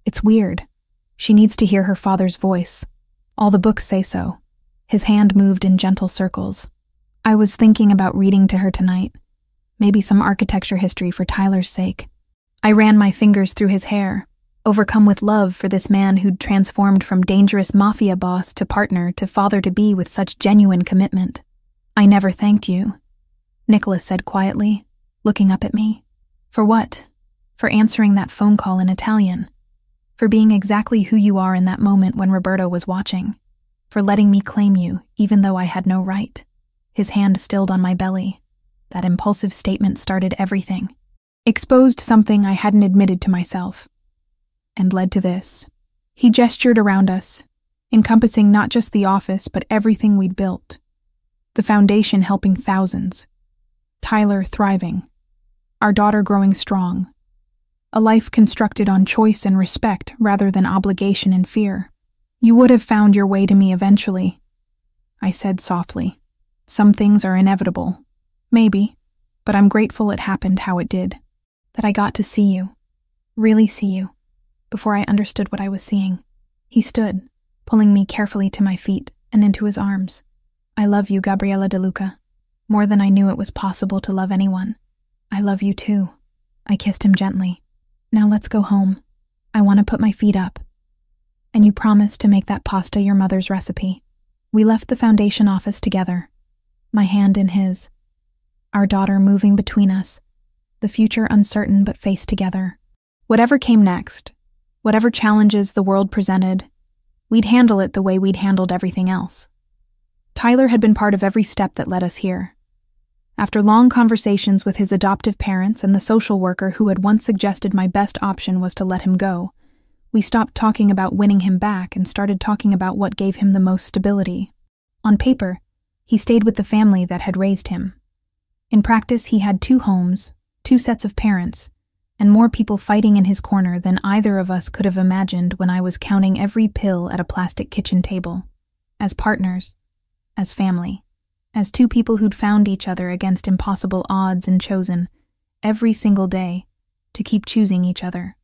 It's weird. She needs to hear her father's voice. All the books say so." His hand moved in gentle circles. "I was thinking about reading to her tonight. Maybe some architecture history for Tyler's sake." I ran my fingers through his hair, overcome with love for this man who'd transformed from dangerous mafia boss to partner to father-to-be with such genuine commitment. "I never thanked you," Nicholas said quietly, looking up at me. "For what? For answering that phone call in Italian. For being exactly who you are in that moment when Roberto was watching. For letting me claim you, even though I had no right." His hand stilled on my belly. That impulsive statement started everything. Exposed something I hadn't admitted to myself. And led to this. He gestured around us, encompassing not just the office but everything we'd built. The foundation helping thousands. Tyler thriving. Our daughter growing strong. A life constructed on choice and respect rather than obligation and fear. "You would have found your way to me eventually," I said softly. "Some things are inevitable. Maybe, but I'm grateful it happened how it did. That I got to see you, really see you, before I understood what I was seeing." He stood, pulling me carefully to my feet and into his arms. "I love you, Gabriela DeLuca, more than I knew it was possible to love anyone. I love you too." I kissed him gently. "Now let's go home. I want to put my feet up. And you promised to make that pasta your mother's recipe." We left the foundation office together, my hand in his. Our daughter moving between us, the future uncertain but faced together. Whatever came next, whatever challenges the world presented, we'd handle it the way we'd handled everything else. Tyler had been part of every step that led us here. After long conversations with his adoptive parents and the social worker who had once suggested my best option was to let him go, we stopped talking about winning him back and started talking about what gave him the most stability. On paper, he stayed with the family that had raised him. In practice, he had 2 homes, 2 sets of parents, and more people fighting in his corner than either of us could have imagined when I was counting every pill at a plastic kitchen table. As partners, as family, as 2 people who'd found each other against impossible odds and chosen, every single day, to keep choosing each other.